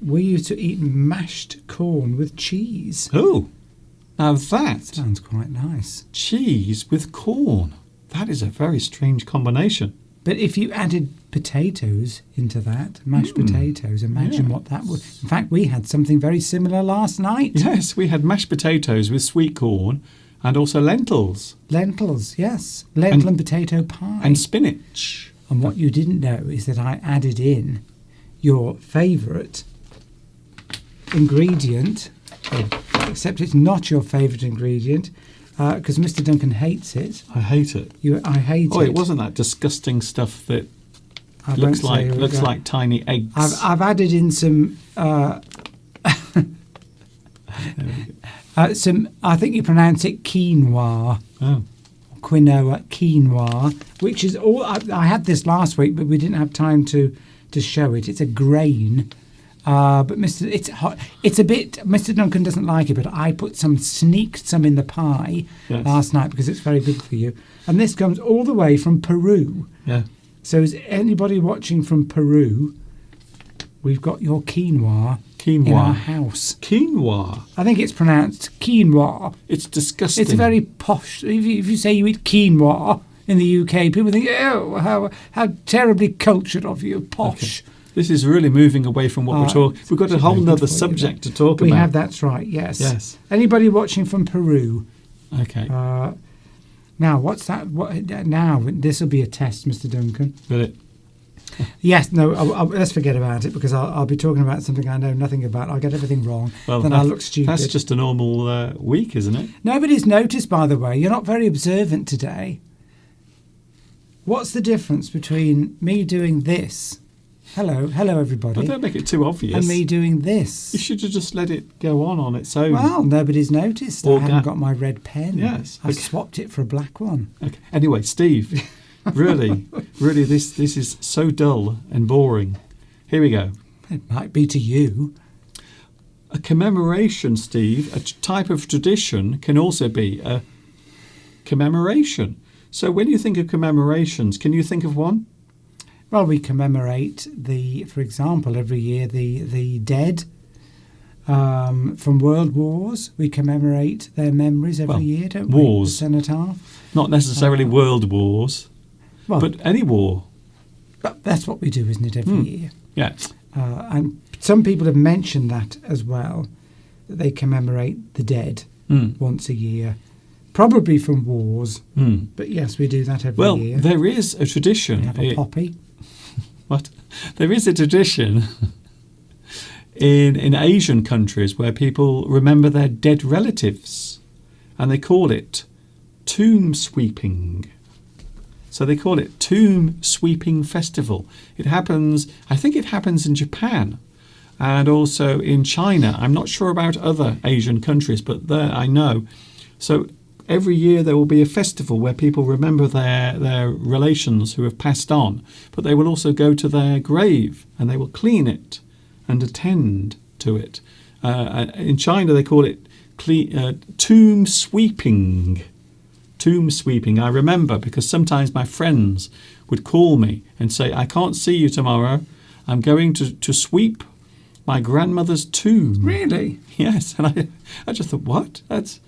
we used to eat mashed corn with cheese. Oh, now that Sounds quite nice. cheese with corn. That is a very strange combination. But if you added potatoes into that, mashed potatoes, imagine what that would... In fact, we had something very similar last night. Yes, we had mashed potatoes with sweet corn And also lentils. Lentils, yes. Lentil and potato pie. And spinach. And what you didn't know is that I added in your favourite ingredient, except it's not your favourite ingredient, because Mr. Duncan hates it. I hate it. I hate it. Oh, it wasn't that disgusting stuff that looks like tiny eggs. I've added in some I think you pronounce it quinoa. Oh. Quinoa, which is all. I had this last week, but we didn't have time to show it. It's a grain, but it's a bit. Mr. Duncan doesn't like it, but I sneaked some in the pie last night because it's very good for you. And this comes all the way from Peru. Yeah. So is anybody watching from Peru? We've got your quinoa in our house. Quinoa? I think it's pronounced quinoa. It's disgusting. It's very posh. If you say you eat quinoa in the UK, people think, oh, how terribly cultured of you, posh. Okay. This is really moving away from what we're talking. We've got a whole other subject to talk about. We have, that's right, yes. Yes. Anybody watching from Peru? Okay. Now, what's that? Now, this will be a test, Mr. Duncan. Will it? Yes, no, let's forget about it because I'll be talking about something I know nothing about. I'll get everything wrong. Well, then I'll look stupid. That's just a normal week, isn't it? Nobody's noticed, by the way. You're not very observant today. What's the difference between me doing this? Hello, everybody. Well, don't make it too obvious. And me doing this. You should have just let it go on its own. Well, nobody's noticed. I haven't got my red pen. Yes. I swapped it for a black one. Okay. Anyway, Steve. Really, this is so dull and boring. Here we go. It might be to you. A commemoration, Steve, a type of tradition can also be a commemoration. So when you think of commemorations, can you think of one? Well, we commemorate for example, every year the dead from world wars. We commemorate their memories every year, don't we? Wars. The cenotaph. Not necessarily world wars. Well, but any war. But that's what we do, isn't it, every year? Yeah. And some people have mentioned that as well, that they commemorate the dead once a year, probably from wars. But yes, we do that every year. Well, there is a tradition. We have a poppy. What? There is a tradition in Asian countries where people remember their dead relatives, and they call it tomb sweeping. So they call it Tomb Sweeping Festival. I think it happens in Japan and also in China. I'm not sure about other Asian countries, but there I know. So every year there will be a festival where people remember their relations who have passed on, but they will also go to their grave and they will clean it and attend to it. In China they call it tomb sweeping. Tomb sweeping. I remember because sometimes my friends would call me and say, I can't see you tomorrow. I'm going to sweep my grandmother's tomb. Really? Yes. And I just thought, what? That's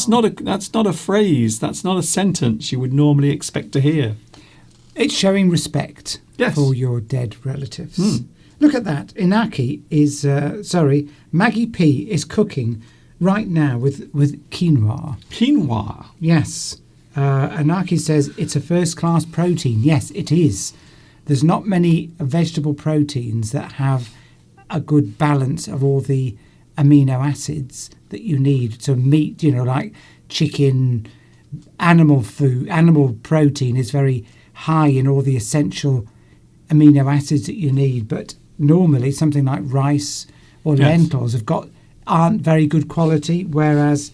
not a phrase. That's not a sentence you would normally expect to hear. It's showing respect for your dead relatives. Look at that. Maggie P is cooking right now with quinoa. Quinoa? Yes. Anaki says it's a first-class protein. Yes, it is. There's not many vegetable proteins that have a good balance of all the amino acids that you need. So meat, like chicken, animal protein is very high in all the essential amino acids that you need. But normally something like rice or lentils aren't very good quality, whereas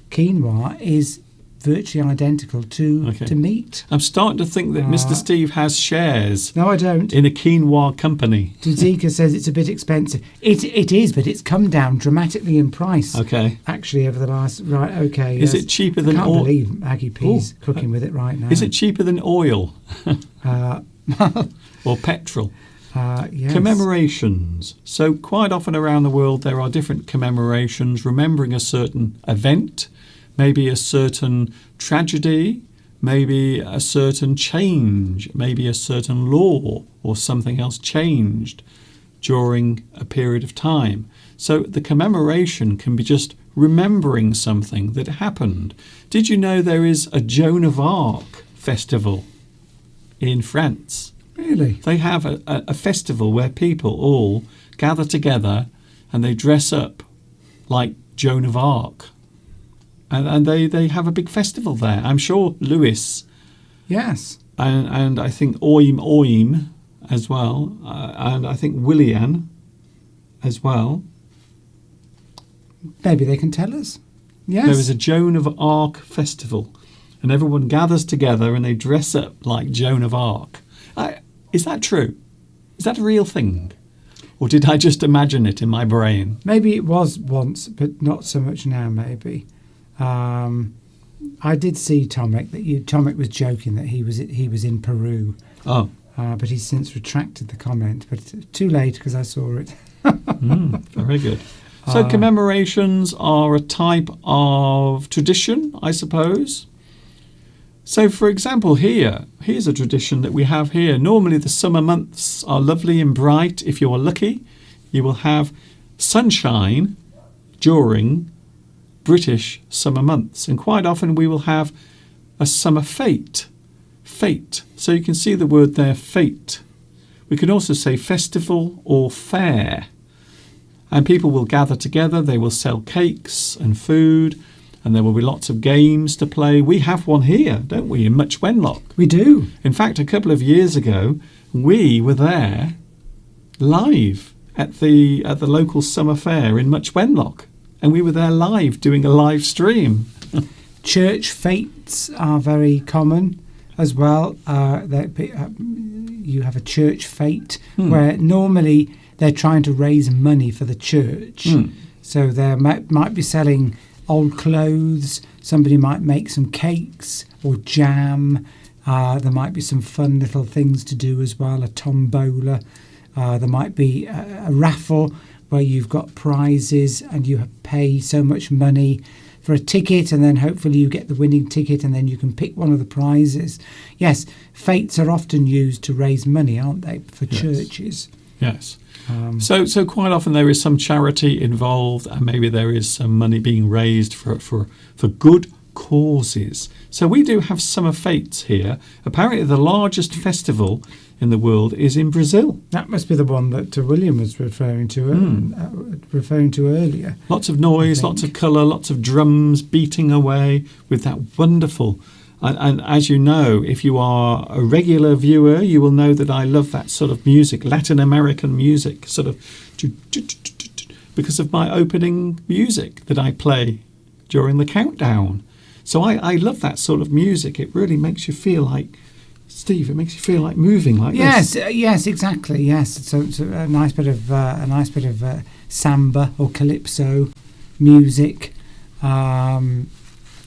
quinoa is virtually identical to meat. I'm starting to think that Mr. Steve has shares. No, I don't. In a quinoa company. Tuzika says it's a bit expensive. It is, but it's come down dramatically in price. Okay. Actually, over the last... Right, okay. Is it cheaper than oil? I can't believe Maggie P's cooking with it right now. Is it cheaper than oil? Or petrol? Yes. Commemorations. So quite often around the world there are different commemorations remembering a certain event, maybe a certain tragedy, maybe a certain change, maybe a certain law or something else changed during a period of time. So the commemoration can be just remembering something that happened. Did you know there is a Joan of Arc festival in France? Really? They have a festival where people all gather together and they dress up like Joan of Arc. And they have a big festival there. I'm sure Lewis Yes. and I think Oim as well, and I think Willian as well. Maybe they can tell us. Yes. There is a Joan of Arc festival, and everyone gathers together and they dress up like Joan of Arc. Is that true? Is that a real thing? Or did I just imagine it in my brain? Maybe it was once, but not so much now, maybe. I did see Tomek Tomek was joking that he was in Peru. Oh. But he's since retracted the comment. But it's too late because I saw it. Very good. So commemorations are a type of tradition, I suppose. So, for example, here's a tradition that we have here. Normally the summer months are lovely and bright. If you're lucky, you will have sunshine during British summer months. And quite often we will have a summer fete. Fete. So you can see the word there, fete. We can also say festival or fair. And people will gather together. They will sell cakes and food. And there will be lots of games to play. We have one here, don't we, in Much Wenlock? We do. In fact, a couple of years ago, we were there live at the local summer fair in Much Wenlock. And we were there live doing a live stream. Church fetes are very common as well. You have a church fete where normally they're trying to raise money for the church. So they might be selling old clothes. Somebody might make some cakes or jam. There might be some fun little things to do as well, a tombola. There might be a raffle where you've got prizes and you pay so much money for a ticket, and then hopefully you get the winning ticket and then you can pick one of the prizes. Yes, fetes are often used to raise money, aren't they, for churches? Yes. So quite often there is some charity involved, and maybe there is some money being raised for good causes. So we do have summer fetes here. Apparently the largest festival in the world is in Brazil. That must be the one that William was referring to earlier. Lots of noise, lots of colour, lots of drums beating away with that wonderful. And as you know, if you are a regular viewer, you will know that I love that sort of music, Latin American music, sort of because of my opening music that I play during the countdown. So I love that sort of music. It really makes you feel like, Steve, it makes you feel like moving like this. Yes, exactly. Yes, so it's a nice bit of samba or calypso music.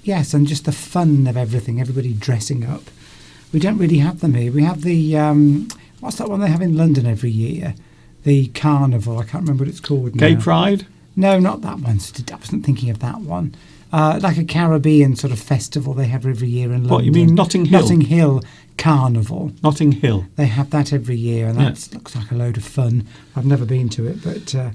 Yes, and just the fun of everything, everybody dressing up. We don't really have them here. We have the, what's that one they have in London every year? The Carnival. I can't remember what it's called now. Gay Pride? No, not that one. I wasn't thinking of that one. Like a Caribbean sort of festival they have every year in London. What, you mean Notting Hill? Notting Hill Carnival. Notting Hill. They have that every year, and that looks like a load of fun. I've never been to it, but...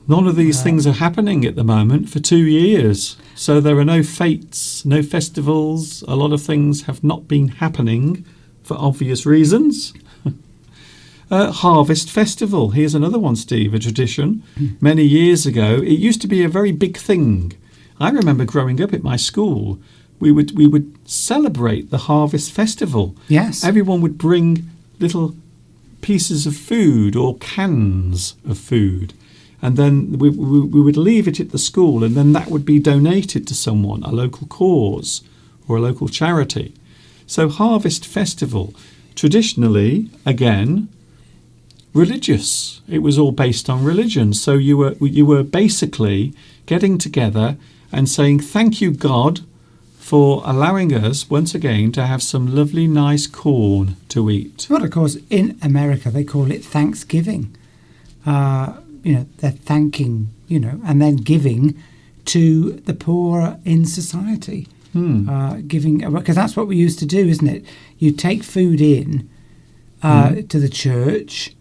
None of these things are happening at the moment for 2 years. So there are no fetes, no festivals. A lot of things have not been happening for obvious reasons. Harvest Festival. Here's another one, Steve, a tradition. Many years ago, it used to be a very big thing. I remember growing up at my school, we would celebrate the Harvest Festival. Yes. Everyone would bring little pieces of food or cans of food. And then we would leave it at the school, and then that would be donated to someone, a local cause or a local charity. So Harvest Festival, traditionally, again, religious. It was all based on religion. So you were basically getting together and saying, thank you, God, for allowing us, once again, to have some lovely, nice corn to eat. Well, of course, in America, they call it Thanksgiving. They're thanking, and then giving to the poor in society. Giving, because that's what we used to do, isn't it? You take food in to the church,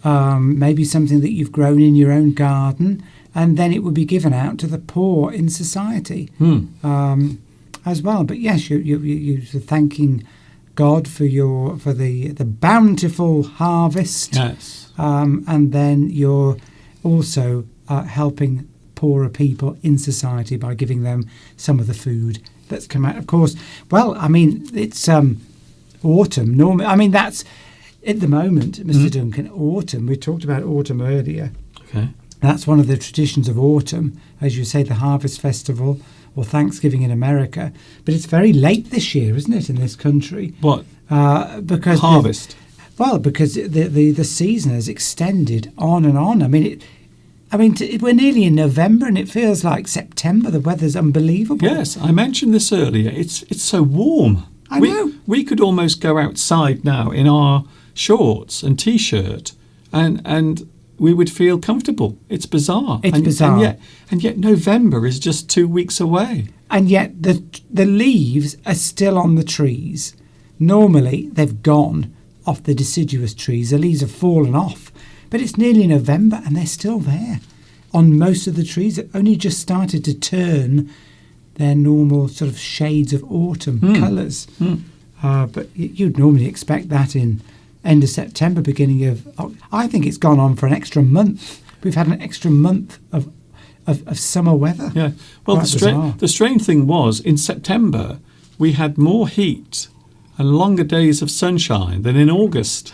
maybe something that you've grown in your own garden, and then it would be given out to the poor in society as well. But yes, you're thanking God for the bountiful harvest, Yes. and then you're also helping poorer people in society by giving them some of the food that's come out. Of course, well, I mean, it's autumn. Normally, I mean, that's at the moment, Mr. Duncan. Autumn. We talked about autumn earlier. Okay. That's one of the traditions of autumn, as you say, the Harvest Festival or Thanksgiving in America. But it's very late this year, isn't it, in this country? What? Because Harvest. because the season has extended on and on. I mean, we're nearly in November and it feels like September. The weather's unbelievable. Yes, I mentioned this earlier. It's so warm. I know. We could almost go outside now in our shorts and T-shirt and we would feel comfortable. It's bizarre. It's bizarre. And yet November is just 2 weeks away. And yet the leaves are still on the trees. Normally they've gone off the deciduous trees. The leaves have fallen off. But it's nearly November and they're still there. On most of the trees that only just started to turn their normal sort of shades of autumn colours. But you'd normally expect that in end of September, beginning of... I think it's gone on for an extra month. We've had an extra month of summer weather. Yeah. Well, the strange thing was, in September, we had more heat and longer days of sunshine than in August.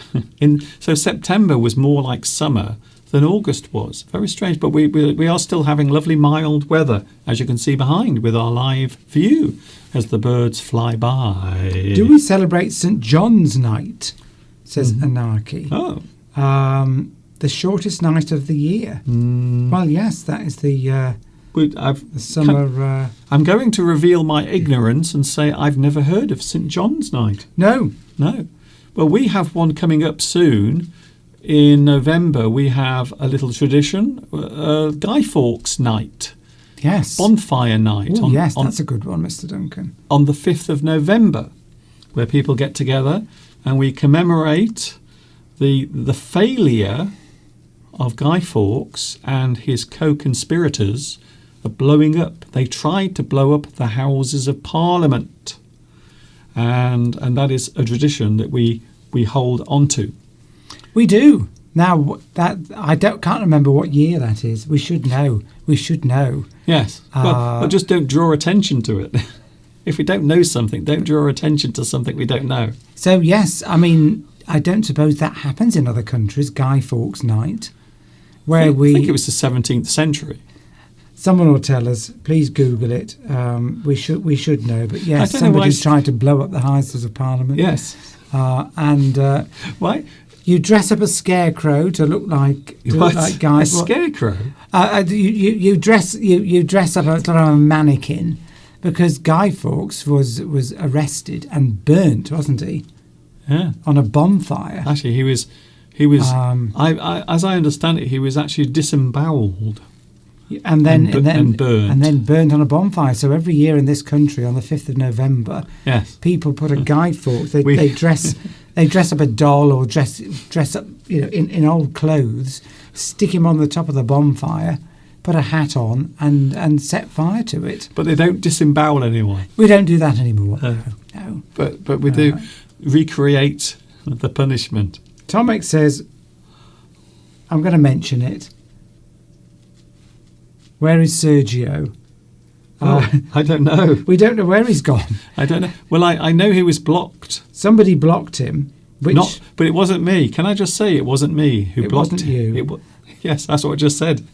So September was more like summer than August was. Very strange, but we are still having lovely mild weather, as you can see behind with our live view as the birds fly by. Do we celebrate St. John's Night? Says Anarchy. Oh. The shortest night of the year. Well, yes, that is the summer... I'm going to reveal my ignorance and say I've never heard of St. John's Night. No. Well, we have one coming up soon. In November, we have a little tradition, Guy Fawkes Night. Yes. Bonfire night. Ooh, yes, that's a good one, Mr. Duncan. On the 5th of November, where people get together and we commemorate the failure of Guy Fawkes and his co-conspirators of blowing up. They tried to blow up the Houses of Parliament. And that is a tradition that we hold on to. We do. Now, that can't remember what year that is. We should know. Yes. But just don't draw attention to it. If we don't know something, don't draw attention to something we don't know. So, yes, I mean, I don't suppose that happens in other countries, Guy Fawkes Night, where I think it was the 17th century. Someone will tell us. Please Google it. We should know. But yes, somebody's trying to blow up the Houses of Parliament. Yes. Why? You dress up a scarecrow to look like Guy. A scarecrow? You dress up a sort of a mannequin, because Guy Fawkes was arrested and burnt, wasn't he? Yeah. On a bonfire. Actually, he was. As I understand it, he was actually disemboweled. And then burnt on a bonfire. So every year in this country, on the 5th of November, yes, people put a Guy Fawkes. They dress up a doll or dress up, in old clothes, stick him on the top of the bonfire, put a hat on, and set fire to it. But they don't disembowel anyone. We don't do that anymore. No. But we do recreate the punishment. Tomek says, I'm going to mention it. Where is Sergio? I don't know. We don't know where he's gone. I don't know. Well, I know he was blocked. Somebody blocked him. But it wasn't me. Can I just say it wasn't me who blocked him? It wasn't you. Yes, that's what I just said.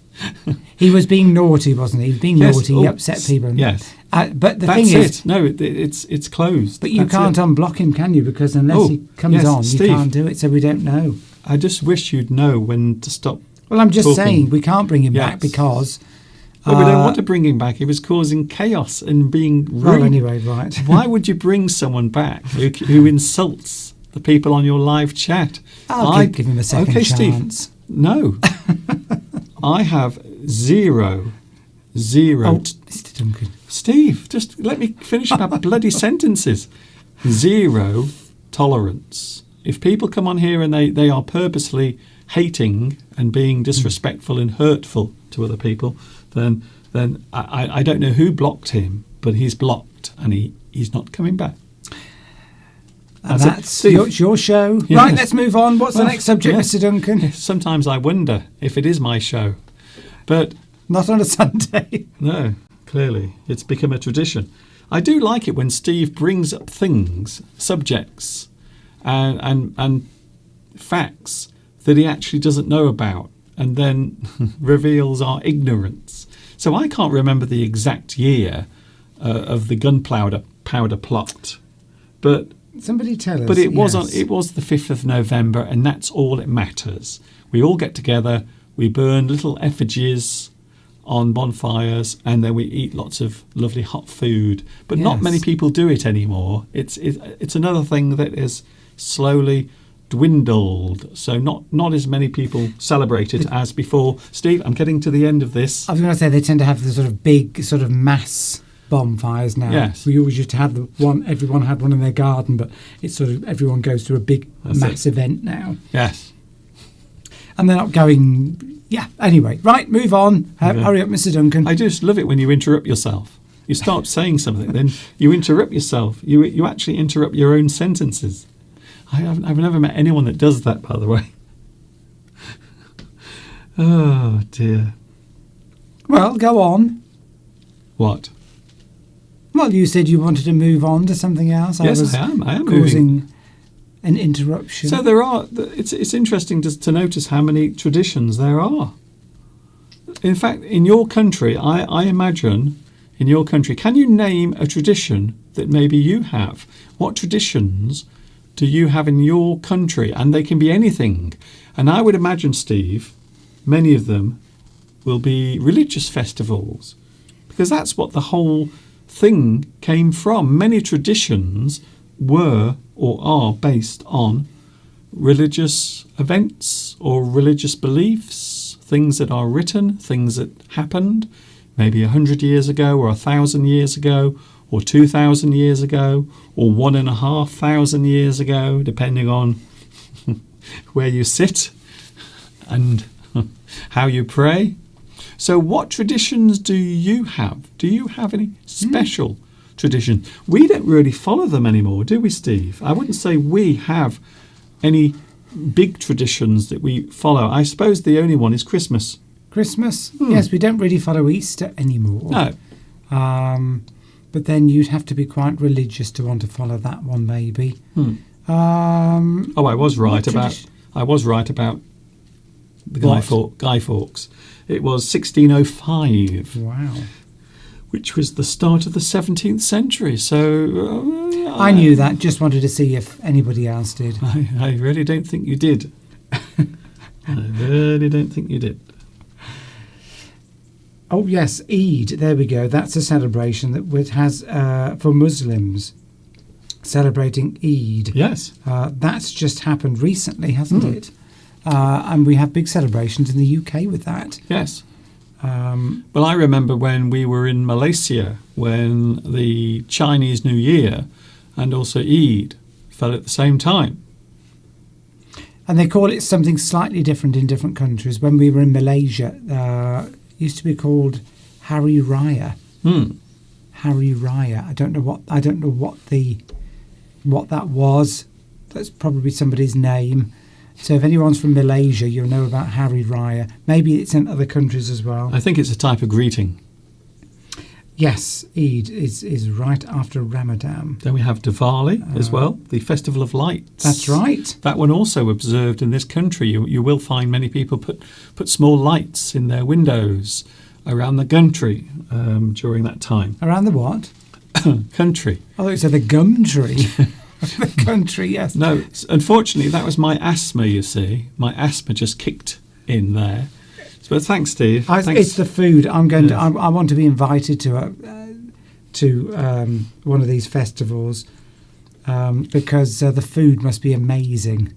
He was being naughty, wasn't he? He was being naughty. He upset people. Yes. But the thing is... No, it's closed. But you can't unblock him, can you? Because unless he comes on, Steve, you can't do it, so we don't know. I just wish you'd know when to stop. Well, I'm just talking. saying we can't bring him back because... No, we don't want to bring him back. He was causing chaos and being rude. Well, anyway, right. Why would you bring someone back who insults the people on your live chat? I'll give him a second chance. Steve, no. I have zero. Oh, Mr. Duncan. Steve, just let me finish my bloody sentences. Zero tolerance. If people come on here and they are purposely hating and being disrespectful and hurtful to other people, then I don't know who blocked him, but he's blocked and he's not coming back. And that's your show. Yes. Right, let's move on. What's the next subject, yes. Mr. Duncan? Sometimes I wonder if it is my show, but Not on a Sunday. no, clearly it's become a tradition. I do like it when Steve brings up things, subjects, and facts that he actually doesn't know about, and then reveals our ignorance. So I can't remember the exact year of the gunpowder plot, but Somebody tell us. But it was yes. it was the 5th of November, and that's all that matters. We all get together, we burn little effigies on bonfires, and then we eat lots of lovely hot food. But not Yes. many people do it anymore. It's another thing that is slowly dwindled. So not as many people celebrate it as before. Steve, I'm getting to the end of this. I was going to say they tend to have the sort of big sort of mass bonfires now. Yes. We always used to have everyone had one in their garden, but it's sort of everyone goes to a big That's mass it. event now. Yes. And they're not going. Yeah. Anyway, right. Move on. Okay. Hurry up, Mr. Duncan. I just love it when you interrupt yourself. You start saying something, then you interrupt yourself. You actually interrupt your own sentences. I've never met anyone that does that, by the way. Oh dear. Well, go on. What? Well, you said you wanted to move on to something else. Yes, I am. I am causing moving. an interruption. So there are. It's interesting to notice how many traditions there are. In fact, in your country, I imagine, in your country, can you name a tradition that maybe you have? What traditions do you have in your country? And they can be anything. And I would imagine, Steve, many of them will be religious festivals, because that's what the whole thing came from. Many traditions were or are based on religious events or religious beliefs, things that are written, things that happened maybe 100 years ago or 1,000 years ago or 2,000 years ago or 1,500 years ago, depending on where you sit and how you pray. So what traditions do you have? Do you have any special traditions? We don't really follow them anymore, do we, Steve? I wouldn't say we have any big traditions that we follow. I suppose the only one is Christmas. Christmas? Yes, we don't really follow Easter anymore. No. But then you'd have to be quite religious to want to follow that one, maybe. Oh, I was right about the Guy Fawkes. It was 1605. Wow. Which was the start of the 17th century. So I knew that, just wanted to see if anybody else did. I really don't think you did. I really don't think you did. Oh, yes, Eid. There we go. That's a celebration that has, for Muslims, celebrating Eid. Yes. That's just happened recently, hasn't it? And we have big celebrations in the UK with that. Yes. Well, I remember when we were in Malaysia, when the Chinese New Year and also Eid fell at the same time. And they call it something slightly different in different countries. When we were in Malaysia, it used to be called Hari Raya. Hari Raya. I don't know what that was. That's probably somebody's name. So if anyone's from Malaysia, you'll know about Hari Raya. Maybe it's in other countries as well. I think it's a type of greeting. Yes, Eid is right after Ramadan. Then we have Diwali as well, the Festival of Lights. That's right. That one also observed in this country. You will find many people put small lights in their windows around the country during that time. Around the what? Country. I thought you said the gum tree. The country, yes. No, unfortunately, that was my asthma, you see. My asthma just kicked in there. But thanks, Steve. Thanks. It's the food. I want to be invited to one of these festivals because the food must be amazing.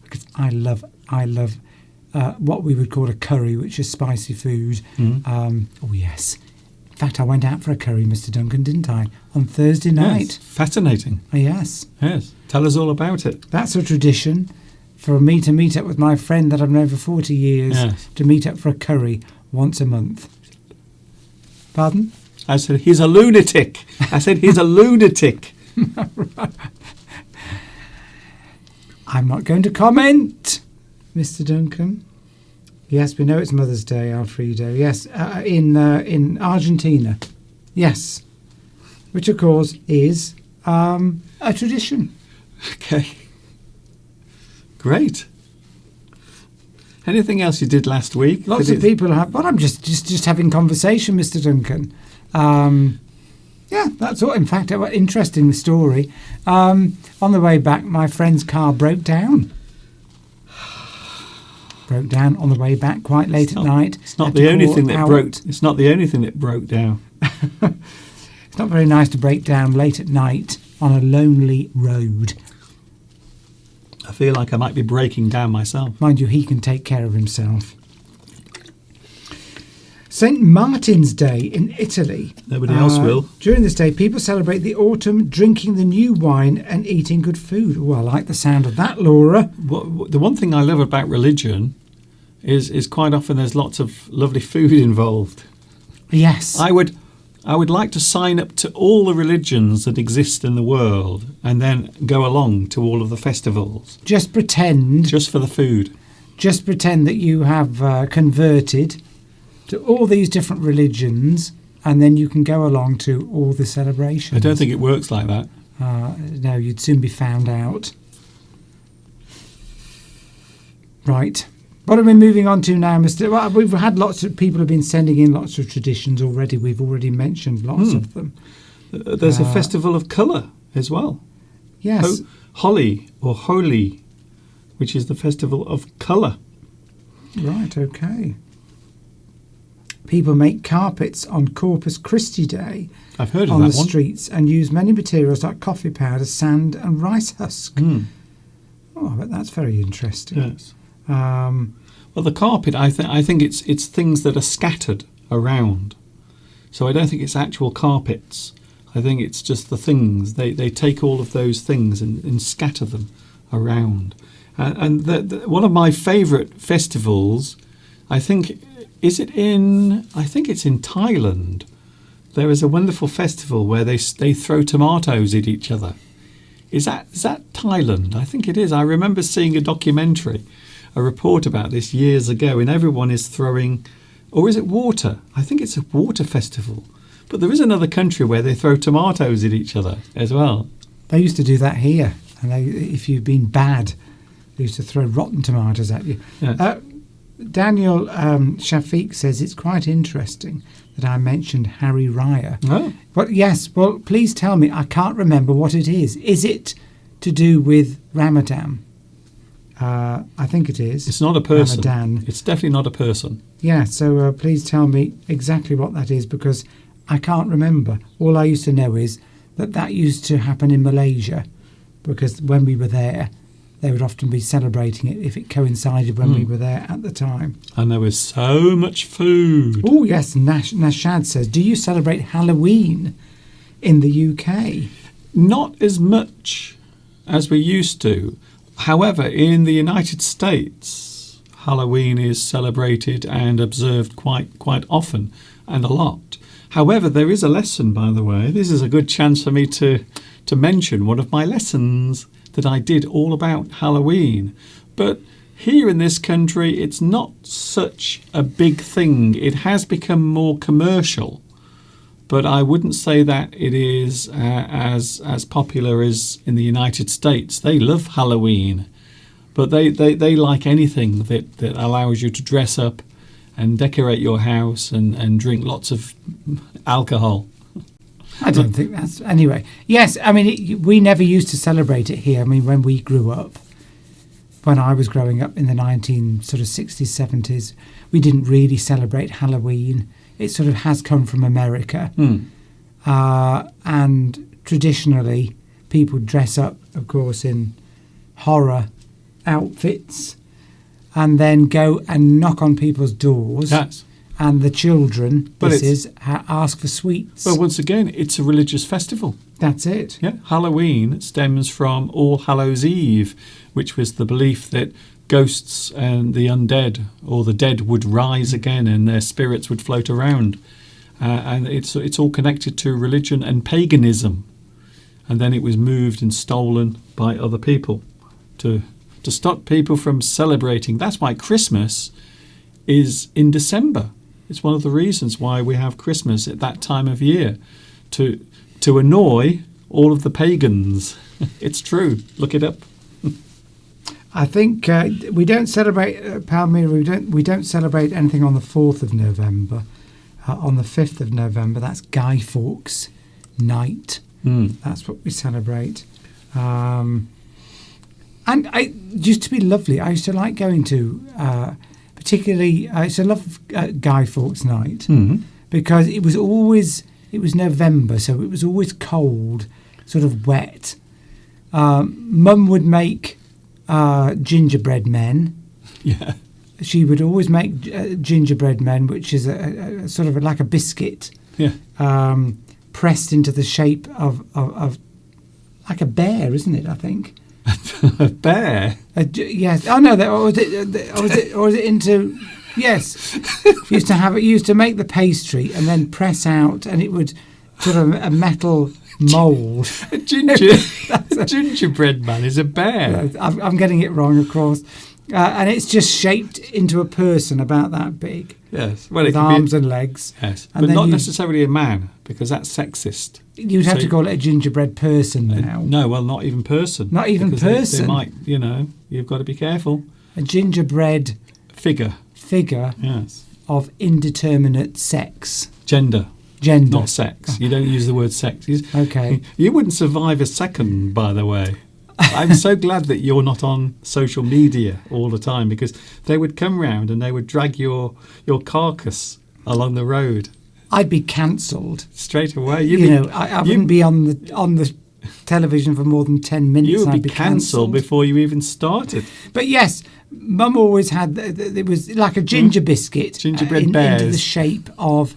Because I love what we would call a curry, which is spicy food. Oh yes. In fact, I went out for a curry, Mr. Duncan, didn't I? On Thursday night. Yes, fascinating. Oh, yes. Yes. Tell us all about it. That's a tradition. for me to meet up with my friend that I've known for 40 years Yes. to meet up for a curry once a month. Pardon? I said, he's a lunatic. I said, he's a lunatic. I'm not going to comment, Mr. Duncan. Yes, we know it's Mother's Day, Alfredo. Yes, in Argentina. Yes, which of course is a tradition. Okay. Great. Anything else you did last week? Lots of people have. Well, I'm just having conversation, Mr. Duncan. Yeah, that's all. In fact, interesting story. On the way back, my friend's car broke down. Broke down on the way back quite late at night. It's not the only thing that broke. It's not the only thing that broke down. It's not very nice to break down late at night on a lonely road. I feel like I might be breaking down myself. Mind you, he can take care of himself. St. Martin's Day in Italy. Nobody else will. During this day, people celebrate the autumn, drinking the new wine and eating good food. Oh, I like the sound of that, Laura. The one thing I love about religion is quite often there's lots of lovely food involved. Yes. I would like to sign up to all the religions that exist in the world and then go along to all of the festivals. Just pretend. Just for the food. Just pretend that you have converted to all these different religions, and then you can go along to all the celebrations. I don't think it works like that. No, you'd soon be found out. Right. What are we moving on to now, Mr. Well, we've had lots of people have been sending in lots of traditions already. We've already mentioned lots of them. There's a festival of colour as well. Yes. Holi, or Holi, which is the festival of colour. Right, okay. People make carpets on Corpus Christi Day I've heard of on that the one. streets and use many materials like coffee powder, sand and rice husk. Oh, I bet that's very interesting. Yes. Well, the carpet, I think it's things that are scattered around. So I don't think it's actual carpets. I think it's just the things. They take all of those things and scatter them around. And one of my favourite festivals, I think it's in Thailand. There is a wonderful festival where they throw tomatoes at each other. Is that Thailand? I think it is. I remember seeing a documentary, a report about this years ago, and everyone is throwing, or is it water? I think it's a water festival. But there is another country where they throw tomatoes at each other as well. They used to do that here, and if you've been bad, they used to throw rotten tomatoes at you. Yes. Daniel Shafiq says it's quite interesting that I mentioned Harry Raya. Oh. But yes, well, please tell me. I can't remember what it is. Is it to do with Ramadan? I think it is. It's not a person. Ramadan. It's definitely not a person. Yeah, so please tell me exactly what that is, because I can't remember. All I used to know is that used to happen in Malaysia, because when we were there, they would often be celebrating it if it coincided when we were there at the time. And there was so much food. Oh, yes, Nashad says, do you celebrate Halloween in the UK? Not as much as we used to. However, in the United States, Halloween is celebrated and observed quite often and a lot. However, there is a lesson, by the way. This is a good chance for me to mention one of my lessons that I did all about Halloween. But here in this country, it's not such a big thing. It has become more commercial, but I wouldn't say that it is as popular as in the United States. They love Halloween, but they like anything that allows you to dress up and decorate your house and drink lots of alcohol. I don't think that's... Anyway, yes, I mean, we never used to celebrate it here. I mean, when we grew up, when I was growing up in the 1960s, 70s, we didn't really celebrate Halloween. It sort of has come from America. And traditionally, people dress up, of course, in horror outfits and then go and knock on people's doors. Yes. and the children, But ask for sweets. Well, once again, it's a religious festival. That's it. Yeah, Halloween stems from All Hallows Eve, which was the belief that ghosts and the undead or the dead would rise again and their spirits would float around. And it's all connected to religion and paganism. And then it was moved and stolen by other people to stop people from celebrating. That's why Christmas is in December. It's one of the reasons why we have Christmas at that time of year, to annoy all of the pagans. It's true. Look it up. I think we don't celebrate Palmyra. We don't celebrate anything on the 4th of November. On the 5th of November, that's Guy Fawkes Night. That's what we celebrate. And it used to be lovely. I used to like going to, particularly, I used to love Guy Fawkes Night because it was November, so it was always cold, sort of wet. Mum would make gingerbread men. Yeah. She would always make gingerbread men, which is a sort of like a biscuit. Yeah. Pressed into the shape of like a bear, isn't it? I think. A bear. Yes. Oh no. Or was it into? Yes. Used to make the pastry and then press out, and it would sort of a metal mould. A gingerbread man is a bear. I'm getting it wrong, of course. And it's just shaped into a person about that big. Yes. Well, with arms and legs. Yes. And but not necessarily a man, because that's sexist. You'd have to call it a gingerbread person now. No, well, not even person. Not even person. They might, you've got to be careful. A gingerbread figure. Yes. Of indeterminate sex. Gender. Not sex. You don't use the word sex. Okay. You wouldn't survive a second, by the way. I'm so glad that you're not on social media all the time, because they would come round and they would drag your carcass along the road. I'd be cancelled straight away. I wouldn't be on the television for more than 10 minutes. You would be cancelled before you even started. But yes, Mum always had. It was like a ginger biscuit, gingerbread bears into the shape of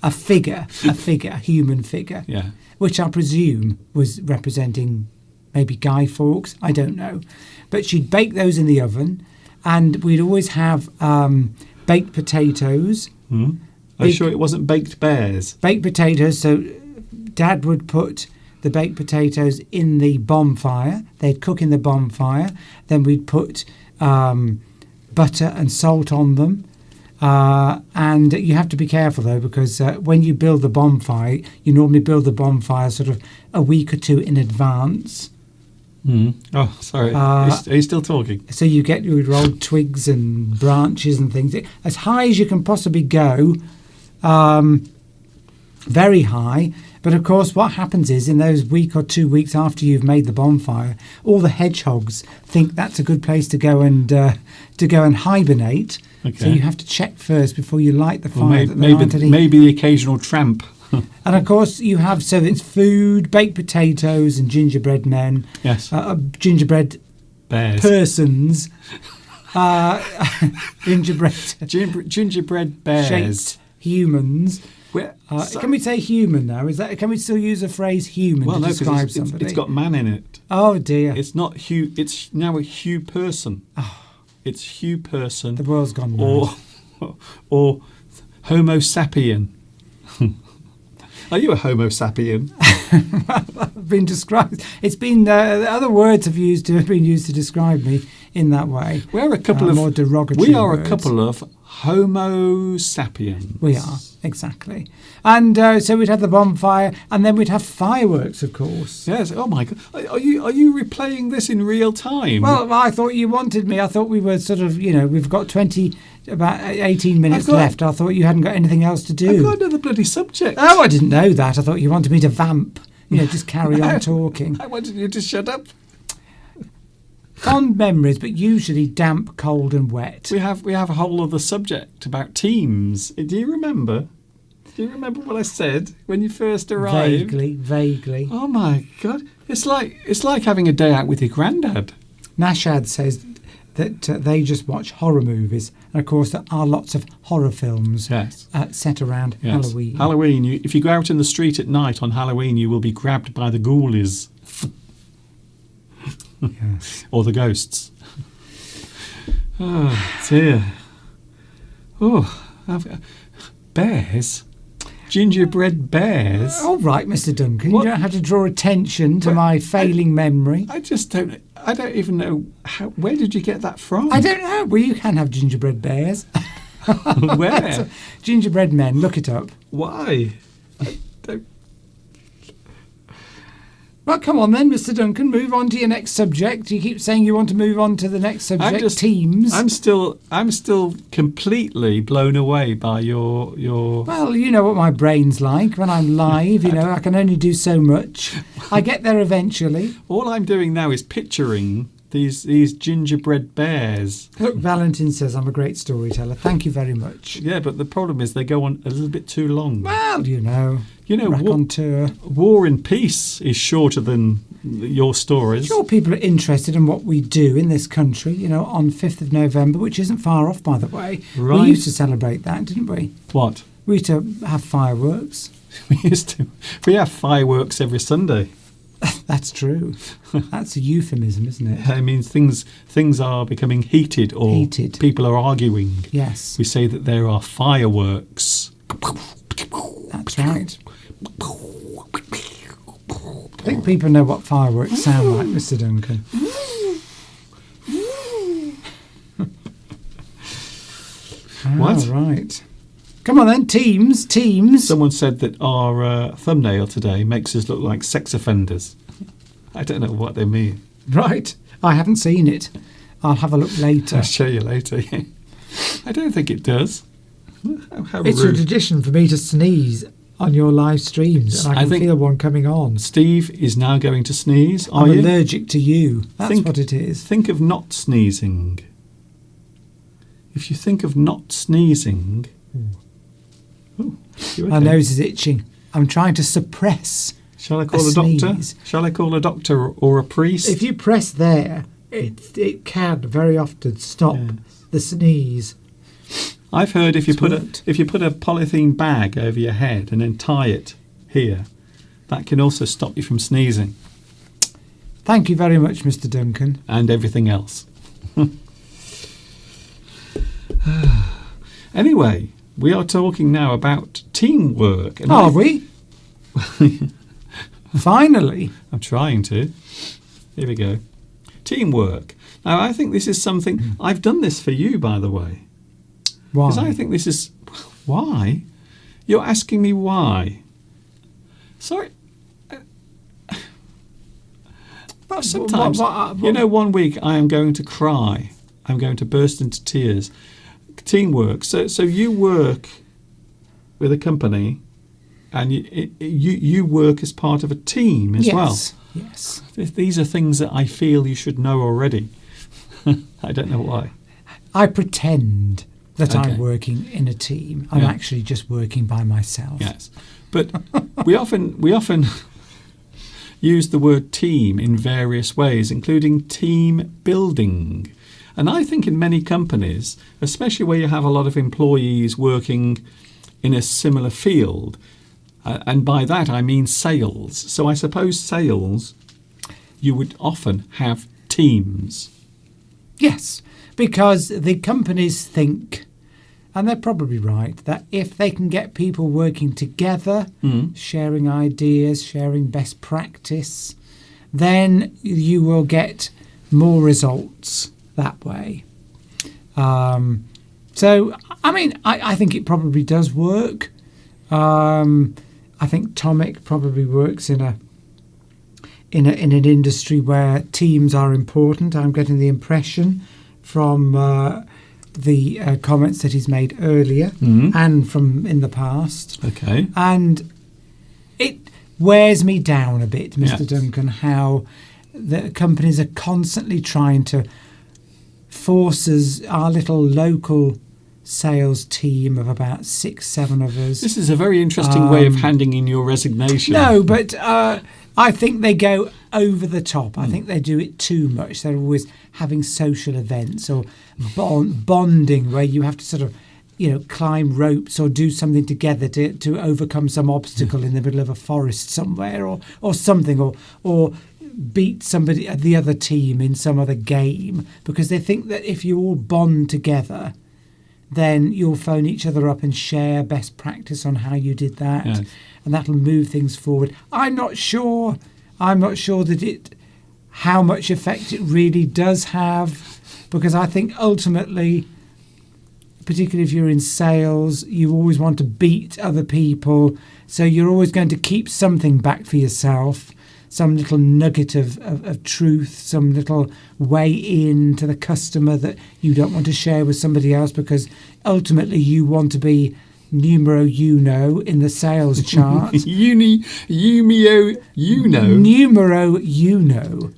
a human figure. Yeah, which I presume was representing. Maybe Guy Fawkes, I don't know. But she'd bake those in the oven, and we'd always have baked potatoes. Are you sure it wasn't baked bears? Baked potatoes, so Dad would put the baked potatoes in the bonfire. They'd cook in the bonfire. Then we'd put butter and salt on them. And you have to be careful, though, because when you build the bonfire, you normally build the bonfire sort of a week or two in advance. Oh, sorry. Are you still talking? So you get your old twigs and branches and things as high as you can possibly go, very high. But of course, what happens is in those week or 2 weeks after you've made the bonfire, all the hedgehogs think that's a good place to go and hibernate. Okay. So you have to check first before you light the fire. Maybe the occasional tramp. And of course, you have, so it's food, baked potatoes and gingerbread men. Yes. Gingerbread bears. Persons. Gingerbread bears. Shaped humans. Can we say human now? Can we still use the phrase human to describe somebody? It's got man in it. Oh dear. It's not Hugh. It's now a Hugh person. Oh. It's Hugh person. The world's gone mad. Or Homo sapien. Are you a Homo sapien? I've been described. It's been other words have been used to describe me in that way. We're a couple of more derogatory. We are words. A couple of Homo sapiens. We are exactly, and so we'd have the bonfire, and then we'd have fireworks, of course. Yes. Oh my God. Are you replaying this in real time? Well, I thought you wanted me. I thought we were sort of, we've got about 18 minutes left. I thought you hadn't got anything else to do. I've got another bloody subject. Oh, I didn't know that. I thought you wanted me to vamp. Just carry on talking. I wanted you to shut up. Fond memories, but usually damp, cold, and wet. We have a whole other subject about teams. Do you remember? Do you remember what I said when you first arrived? Vaguely. Oh my God! It's like having a day out with your granddad. Nashad says that they just watch horror movies. And of course, there are lots of horror films Yes. set around Yes. Halloween. Halloween. If you go out in the street at night on Halloween, you will be grabbed by the ghoulies Yes. or the ghosts. Oh dear. Oh, bears. Gingerbread bears. All right, Mr. Duncan, What? you don't have to draw attention to But my failing memory. I just don't. I don't even know where did you get that from? I don't know. Well, you can have gingerbread bears. Where? Gingerbread men, look it up. Why? I don't. Well, come on then, Mr. Duncan, move on to your next subject. You keep saying you want to move on to the next subject, teams. I'm still completely blown away by your. Well, you know what my brain's like when I'm live. I can only do so much. I get there eventually. All I'm doing now is picturing these gingerbread bears. Look, Valentin says I'm a great storyteller. Thank you very much. Yeah, but the problem is they go on a little bit too long. Well, War, War and Peace is shorter than your stories. Sure, people are interested in what we do in this country, on 5th of November, which isn't far off, by the way. Right. We used to celebrate that, didn't we? What? We used to have fireworks. We have fireworks every Sunday. That's true. That's a euphemism, isn't it? It means things are becoming heated or Heated. people are arguing. Yes, We say that there are fireworks. that's right. I think people know what fireworks sound like, Mr. Duncan. What? Oh, right. Come on then, teams. Someone said that our thumbnail today makes us look like sex offenders. I don't know what they mean. Right. I haven't seen it. I'll have a look later. I'll show you later. I don't think it does. How It's a rude. tradition for me to sneeze on your live streams, and I I can think- feel one coming on. Steve is now going to sneeze. Are I'm you? allergic to you. That's Think- what it is. Think of not sneezing. If you think of not sneezing. Oh, you My okay? nose is itching. I'm trying to suppress. Shall I call a doctor? sneeze. Shall I call a doctor or a priest? If you press there, it can very often stop Yeah. the sneeze. I've heard if you It's put worked. a polythene bag over your head and then tie it here, that can also stop you from sneezing Thank you very much, Mr. Duncan. and everything else. Anyway, we are talking now about teamwork. And Are we? Finally. I'm trying to. Here we go. Teamwork. Now, I think this is something. I've done this for you, by the way. Why? Because I think this is. Why? You're asking me why. Sorry. But Sometimes, what- one week I am going to cry. I'm going to burst into tears. Teamwork. So you work with a company, and you work as part of a team as well. Yes. These are things that I feel you should know already. I don't know why. I pretend that Okay. I'm working in a team. I'm Yeah. actually just working by myself. Yes, but we often use the word team in various ways, including team building. And I think in many companies, especially where you have a lot of employees working in a similar field, and by that I mean sales. So I suppose sales, you would often have teams. Yes, because the companies think, and they're probably right, that if they can get people working together, sharing ideas, sharing best practice, then you will get more results that way. So, I mean, I think it probably does work. I think Tomic probably works in an industry where teams are important. I'm getting the impression from the comments that he's made earlier and from in the past. Okay. And it wears me down a bit, Mr. Yes. Duncan, how the companies are constantly trying to force us, our little local sales team of about 6-7 of us. This is a very interesting way of handing in your resignation. No, but I think they go over the top. I think they do it too much. They're always having social events or bonding where you have to sort of, climb ropes or do something together to overcome some obstacle in the middle of a forest somewhere or something or beat somebody the other team in some other game, because they think that if you all bond together, then you'll phone each other up and share best practice on how you did that. Yes. And that'll move things forward. I'm not sure that how much effect it really does have, because I think ultimately, particularly if you're in sales, you always want to beat other people. So you're always going to keep something back for yourself, some little nugget of truth, some little way in to the customer that you don't want to share with somebody else, because ultimately you want to be numero uno in the sales chart. Numero Uno.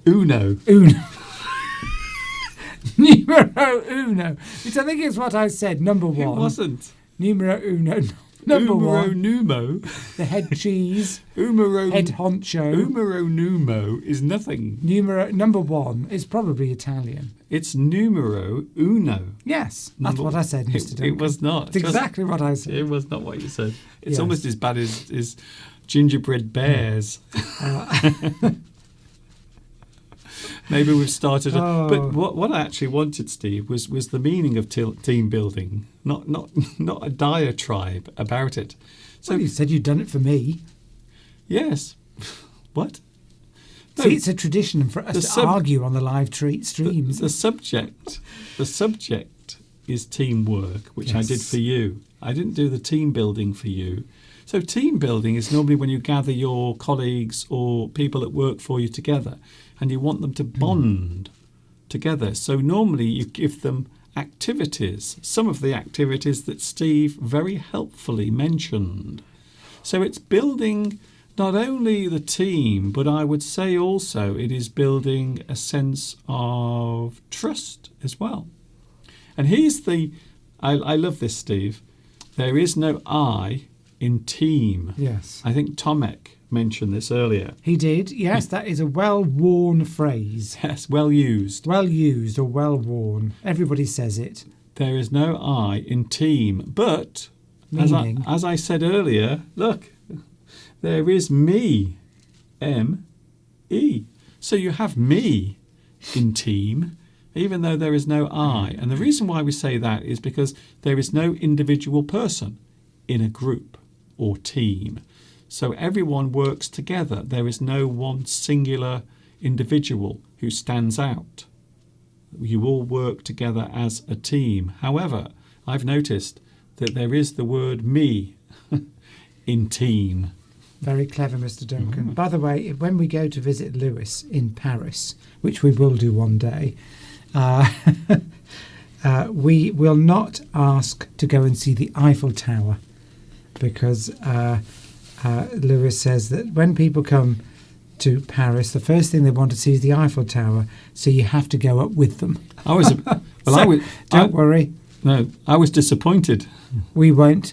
uno. Numero uno, which I think is what I said, number one. It wasn't. Numero uno, number one. Numo. The head cheese, Umero. head honcho. Numero numo is nothing. Number one is probably Italian. It's numero uno. Yes, that's what I said, Mr. Duncan. It was not. It's exactly what I said. It was not what you said. It's Yes. almost as bad as gingerbread bears. Maybe we've started. But what I actually wanted, Steve, was the meaning of team building, not a diatribe about it. So Well, you said you'd done it for me. yes, what? No, See, it's a tradition for us to argue on the live streams. the subject is teamwork, which I did Yes. for you. I didn't do the team building for you. So team building is normally when you gather your colleagues or people that work for you together and you want them to bond together. So normally you give them activities, some of the activities that Steve very helpfully mentioned. So it's building not only the team, but I would say also it is building a sense of trust as well. And here's I love this, Steve. There is no I in team. Yes. I think Tomek mentioned this earlier. He did. Yes, that is a well-worn phrase. Yes, well used. Well used or well-worn. Everybody says it. There is no I in team. But, Meaning? as I said earlier, look, there is me, M-E. So you have me in team, even though there is no I. And the reason why we say that is because there is no individual person in a group or team. So everyone works together. There is no one singular individual who stands out. You all work together as a team. However, I've noticed that there is the word me in team. Very clever, Mr. Duncan. By the way, when we go to visit Lewis in Paris, which we will do one day, we will not ask to go and see the Eiffel Tower, because Lewis says that when people come to Paris, the first thing they want to see is the Eiffel Tower, so you have to go up with them. Don't worry. No, I was disappointed. We won't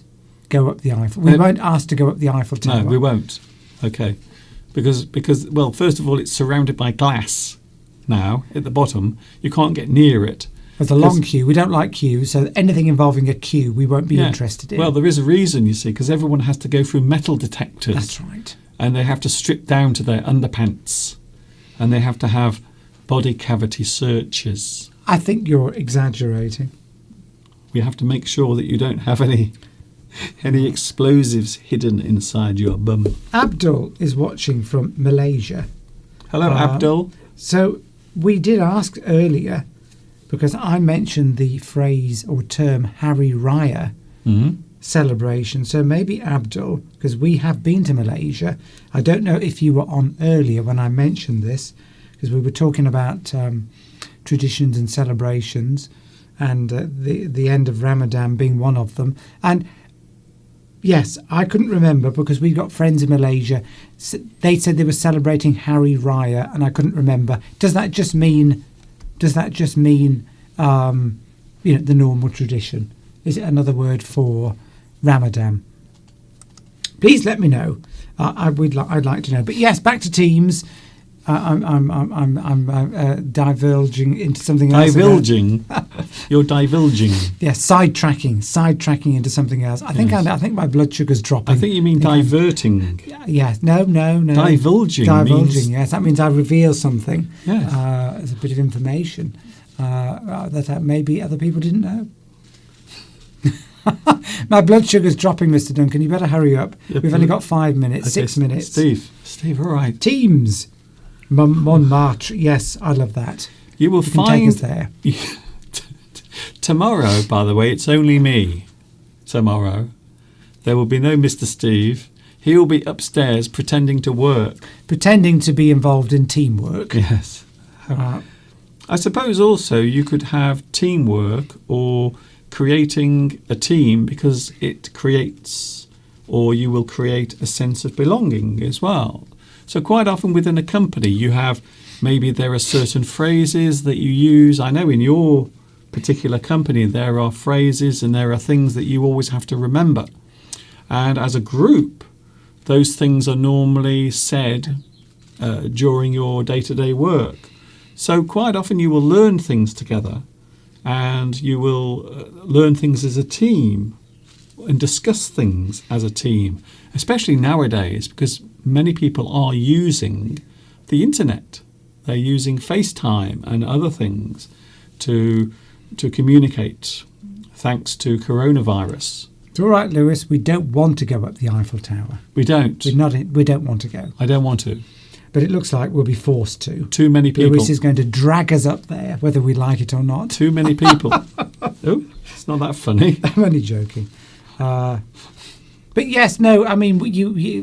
go up the Eiffel. We won't ask to go up the Eiffel Tower. No, we won't. Okay. Because well, first of all, it's surrounded by glass now at the bottom. You can't get near it. There's a long queue. We don't like queues, so anything involving a queue we won't be interested in. Well, there is a reason, you see, because everyone has to go through metal detectors. That's right. And they have to strip down to their underpants. And they have to have body cavity searches. I think you're exaggerating. We have to make sure that you don't have any explosives hidden inside your bum. Abdul is watching from Malaysia. Hello, Abdul. So we did ask earlier, because I mentioned the phrase or term Hari Raya celebration. So maybe Abdul, because we have been to Malaysia. I don't know if you were on earlier when I mentioned this, because we were talking about traditions and celebrations, and the end of Ramadan being one of them. And yes, I couldn't remember because we got friends in Malaysia. They said they were celebrating Hari Raya, and I couldn't remember. Does that just mean the normal tradition? Is it another word for Ramadan? Please let me know. I'd like to know. But yes, back to Teams. I'm divulging into something else. Divulging. You're divulging. Yes, sidetracking into something else. I think my blood sugar's dropping. I think you mean diverting. Yes. No. Divulging. Divulging. Yes, that means I reveal something. Yes. As a bit of information that maybe other people didn't know. My blood sugar's dropping, Mr. Duncan. You better hurry up. Yep. We've only got 5 minutes, Okay, 6 minutes. Steve, all right. Teams. Montmartre. Yes, I love that. You will Can find take us there. Tomorrow, by the way, it's only me. Tomorrow, there will be no Mr. Steve. He will be upstairs pretending to work. Pretending to be involved in teamwork. Yes. I suppose also you could have teamwork or creating a team, because it creates, or you will create a sense of belonging as well. So quite often within a company you have, maybe there are certain phrases that you use. I know in your particular company there are phrases and there are things that you always have to remember. And as a group, those things are normally said during your day-to-day work. So quite often you will learn things together, and you will learn things as a team and discuss things as a team, especially nowadays, because many people are using the internet. They're using FaceTime and other things to communicate, thanks to coronavirus. It's all right, Lewis. We don't want to go up the Eiffel Tower. We don't. We don't want to go. I don't want to. But it looks like we'll be forced to. Too many people. Lewis is going to drag us up there, whether we like it or not. Too many people. Oh, it's not that funny. I'm only joking. But yes, no, I mean,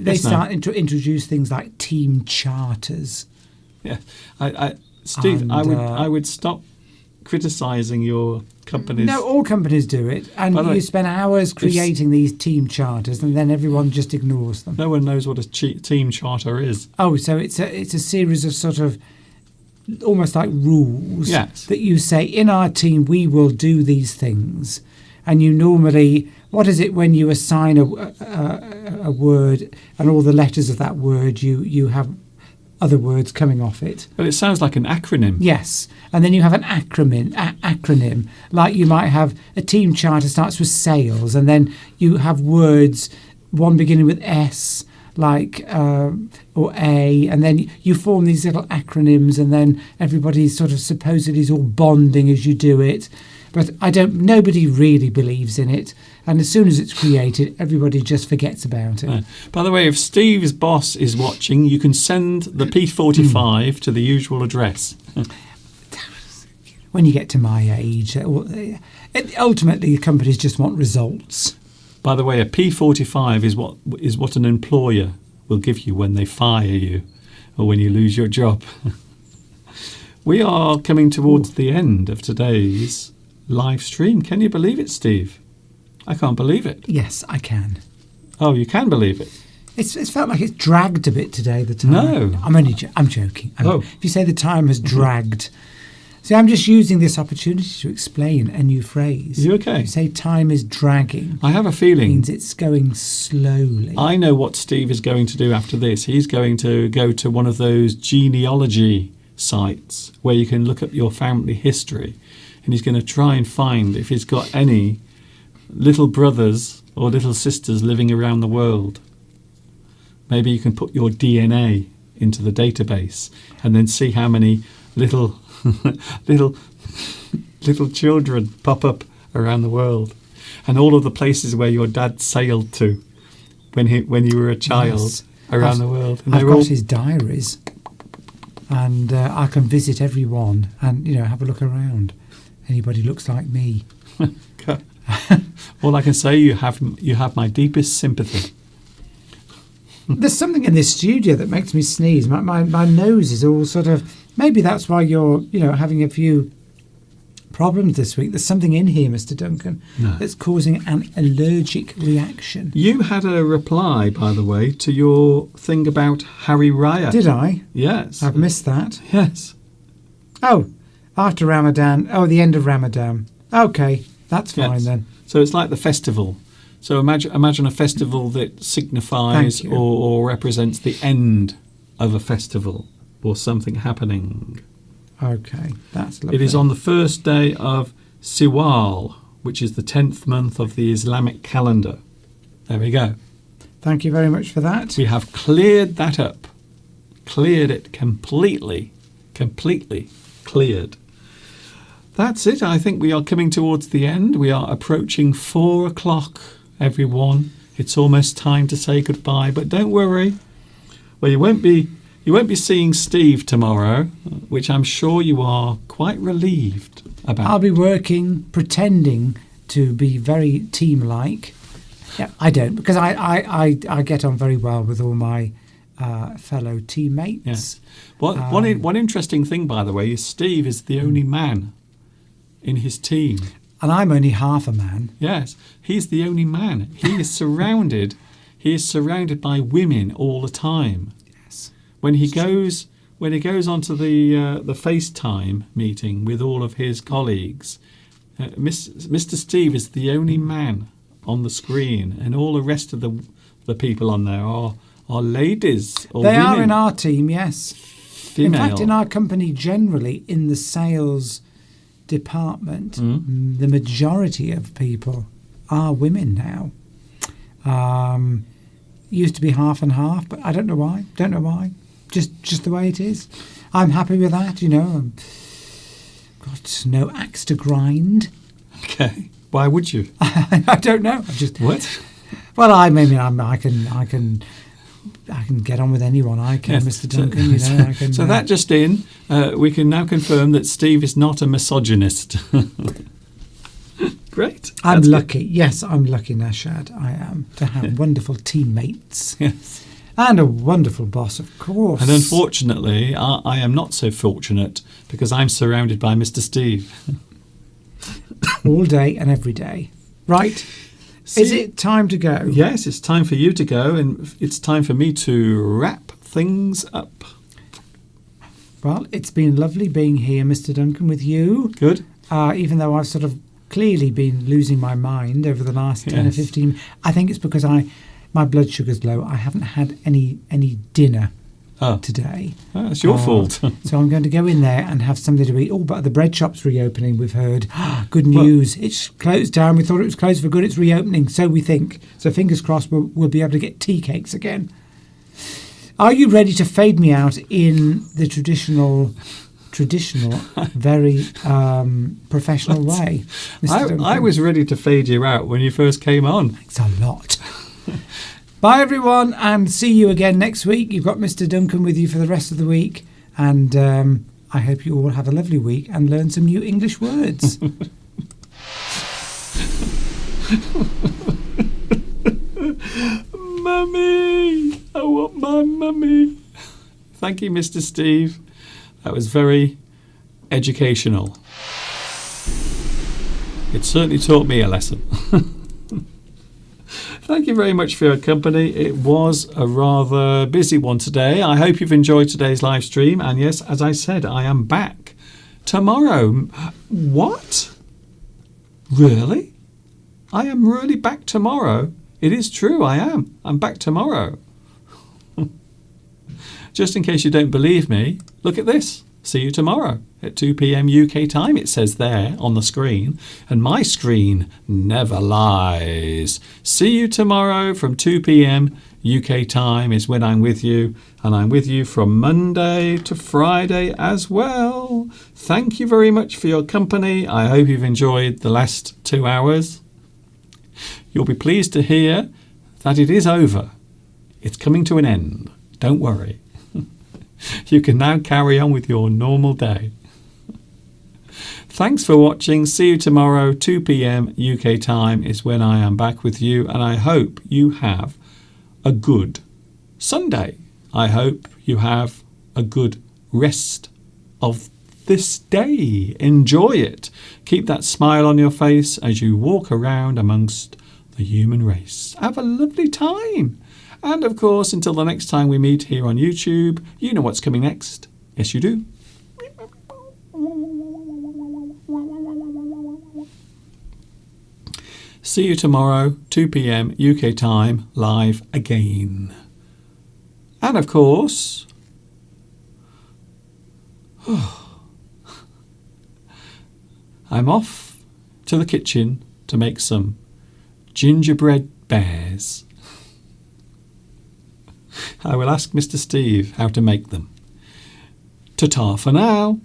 they start to introduce things like team charters. Yeah, Steve, And, I would stop criticising your company's. No, all companies do it, and you spend hours creating these team charters, and then everyone just ignores them. No one knows what a team charter is. Oh, so it's a series of sort of almost like rules that you say, in our team we will do these things, and you normally, what is it when you assign a word and all the letters of that word you have other words coming off it. But it sounds like an acronym. Yes, and then you have an acronym, like you might have a team charter starts with sales, and then you have words, one beginning with S, like or A, and then you form these little acronyms, and then everybody sort of supposedly is all bonding as you do it. But nobody really believes in it. And as soon as it's created, everybody just forgets about it. By the way, if Steve's boss is watching, you can send the P45 to the usual address. When you get to my age, ultimately companies just want results. By the way, a P45 is what an employer will give you when they fire you or when you lose your job. We are coming towards the end of today's live stream. Can you believe it, Steve? I can't believe it. Yes, I can. Oh, you can believe it. It's felt like it's dragged a bit today, the time. No. I'm joking. If you say the time has dragged. See, I'm just using this opportunity to explain a new phrase. Are you okay? You say time is dragging. I have a feeling. It means it's going slowly. I know what Steve is going to do after this. He's going to go to one of those genealogy sites where you can look up your family history, and he's going to try and find if he's got any little brothers or little sisters living around the world. Maybe you can put your DNA into the database and then see how many little children pop up around the world, and all of the places where your dad sailed to when you were a child around the world. And I've got his diaries, and I can visit everyone and have a look around. Anybody looks like me. All I can say, you have my deepest sympathy. There's something in this studio that makes me sneeze. My nose is all sort of. Maybe that's why you're having a few problems this week. There's something in here, Mr. Duncan, that's causing an allergic reaction. You had a reply, by the way, to your thing about Hari Raya. Did I? Yes. I've missed that. Yes. Oh, after Ramadan. Oh, the end of Ramadan. Okay. That's fine Yes. then. So it's like the festival. So imagine a festival that signifies Thank you. or represents the end of a festival or something happening. Okay, that's lovely. It is on the first day of Siwal, which is the 10th month of the Islamic calendar. There we go. Thank you very much for that. We have cleared that up. Cleared it completely. Completely cleared. That's it. I think we are coming towards the end. We are approaching 4 o'clock, everyone. It's almost time to say goodbye, but don't worry. Well, you won't be seeing Steve tomorrow, which I'm sure you are quite relieved about. I'll be working, pretending to be very team-like. Yeah, I don't, because I get on very well with all my fellow teammates. Yes. One interesting thing, by the way, is Steve is the only man in his team. And I'm only half a man. Yes, he's the only man. He is surrounded by women all the time. Yes. When he goes onto the FaceTime meeting with all of his colleagues, Mr. Steve is the only man on the screen, and all the rest of the people on there are ladies or They women. are in our team, yes. Female. In fact, in our company generally, in the sales department, the majority of people are women now. Used to be half and half, but I don't know why. Don't know why. Just the way it is. I'm happy with that, you know. Got no axe to grind. Okay. Why would you? I don't know. I just What? Well, I can get on with anyone. I can, Yes. Mr. Duncan. You know, I can. So that just in, we can now confirm that Steve is not a misogynist. Great. I'm That's lucky. Yes, I'm lucky, Nashad. I am to have wonderful teammates good. Yes. and a wonderful boss, of course. And unfortunately, I am not so fortunate because I'm surrounded by Mr. Steve. all day and every day. Right? Is it time to go? Yes, it's time for you to go, and it's time for me to wrap things up. Well, it's been lovely being here, Mr. Duncan, with you. Good? Even though I've sort of clearly been losing my mind over the last 10 or Yes. 15. I think it's because my blood sugar's low. I haven't had any dinner Oh, today. that's your fault. So I'm going to go in there and have something to eat. Oh, but the bread shop's reopening, we've heard. Good news. It's closed down. We thought it was closed for good. It's reopening, so we think. So fingers crossed we'll be able to get tea cakes again. Are you ready to fade me out in the traditional, very professional way? Mr. Duncan? I was ready to fade you out when you first came on. Thanks a lot. Bye, everyone, and see you again next week. You've got Mr. Duncan with you for the rest of the week, and I hope you all have a lovely week and learn some new English words. Mummy! I want my mummy. Thank you, Mr. Steve. That was very educational. It certainly taught me a lesson. Thank you very much for your company. It was a rather busy one today. I hope you've enjoyed today's live stream. And yes, as I said, I am back tomorrow. What? Really? I am really back tomorrow? It is true, I am. I'm back tomorrow. Just in case you don't believe me, look at this. See you tomorrow at 2 p.m. UK time, it says there on the screen. And my screen never lies. See you tomorrow from 2 p.m. UK time is when I'm with you. And I'm with you from Monday to Friday as well. Thank you very much for your company. I hope you've enjoyed the last 2 hours. You'll be pleased to hear that it is over. It's coming to an end. Don't worry. You can now carry on with your normal day. Thanks for watching. See you tomorrow, 2 p.m. UK time is when I am back with you. And I hope you have a good Sunday. I hope you have a good rest of this day. Enjoy it. Keep that smile on your face as you walk around amongst the human race. Have a lovely time. And of course, until the next time we meet here on YouTube, you know what's coming next. Yes, you do. See you tomorrow, 2 p.m. UK time, live again. And of course, I'm off to the kitchen to make some gingerbread bears. I will ask Mr. Steve how to make them. Ta-ta for now.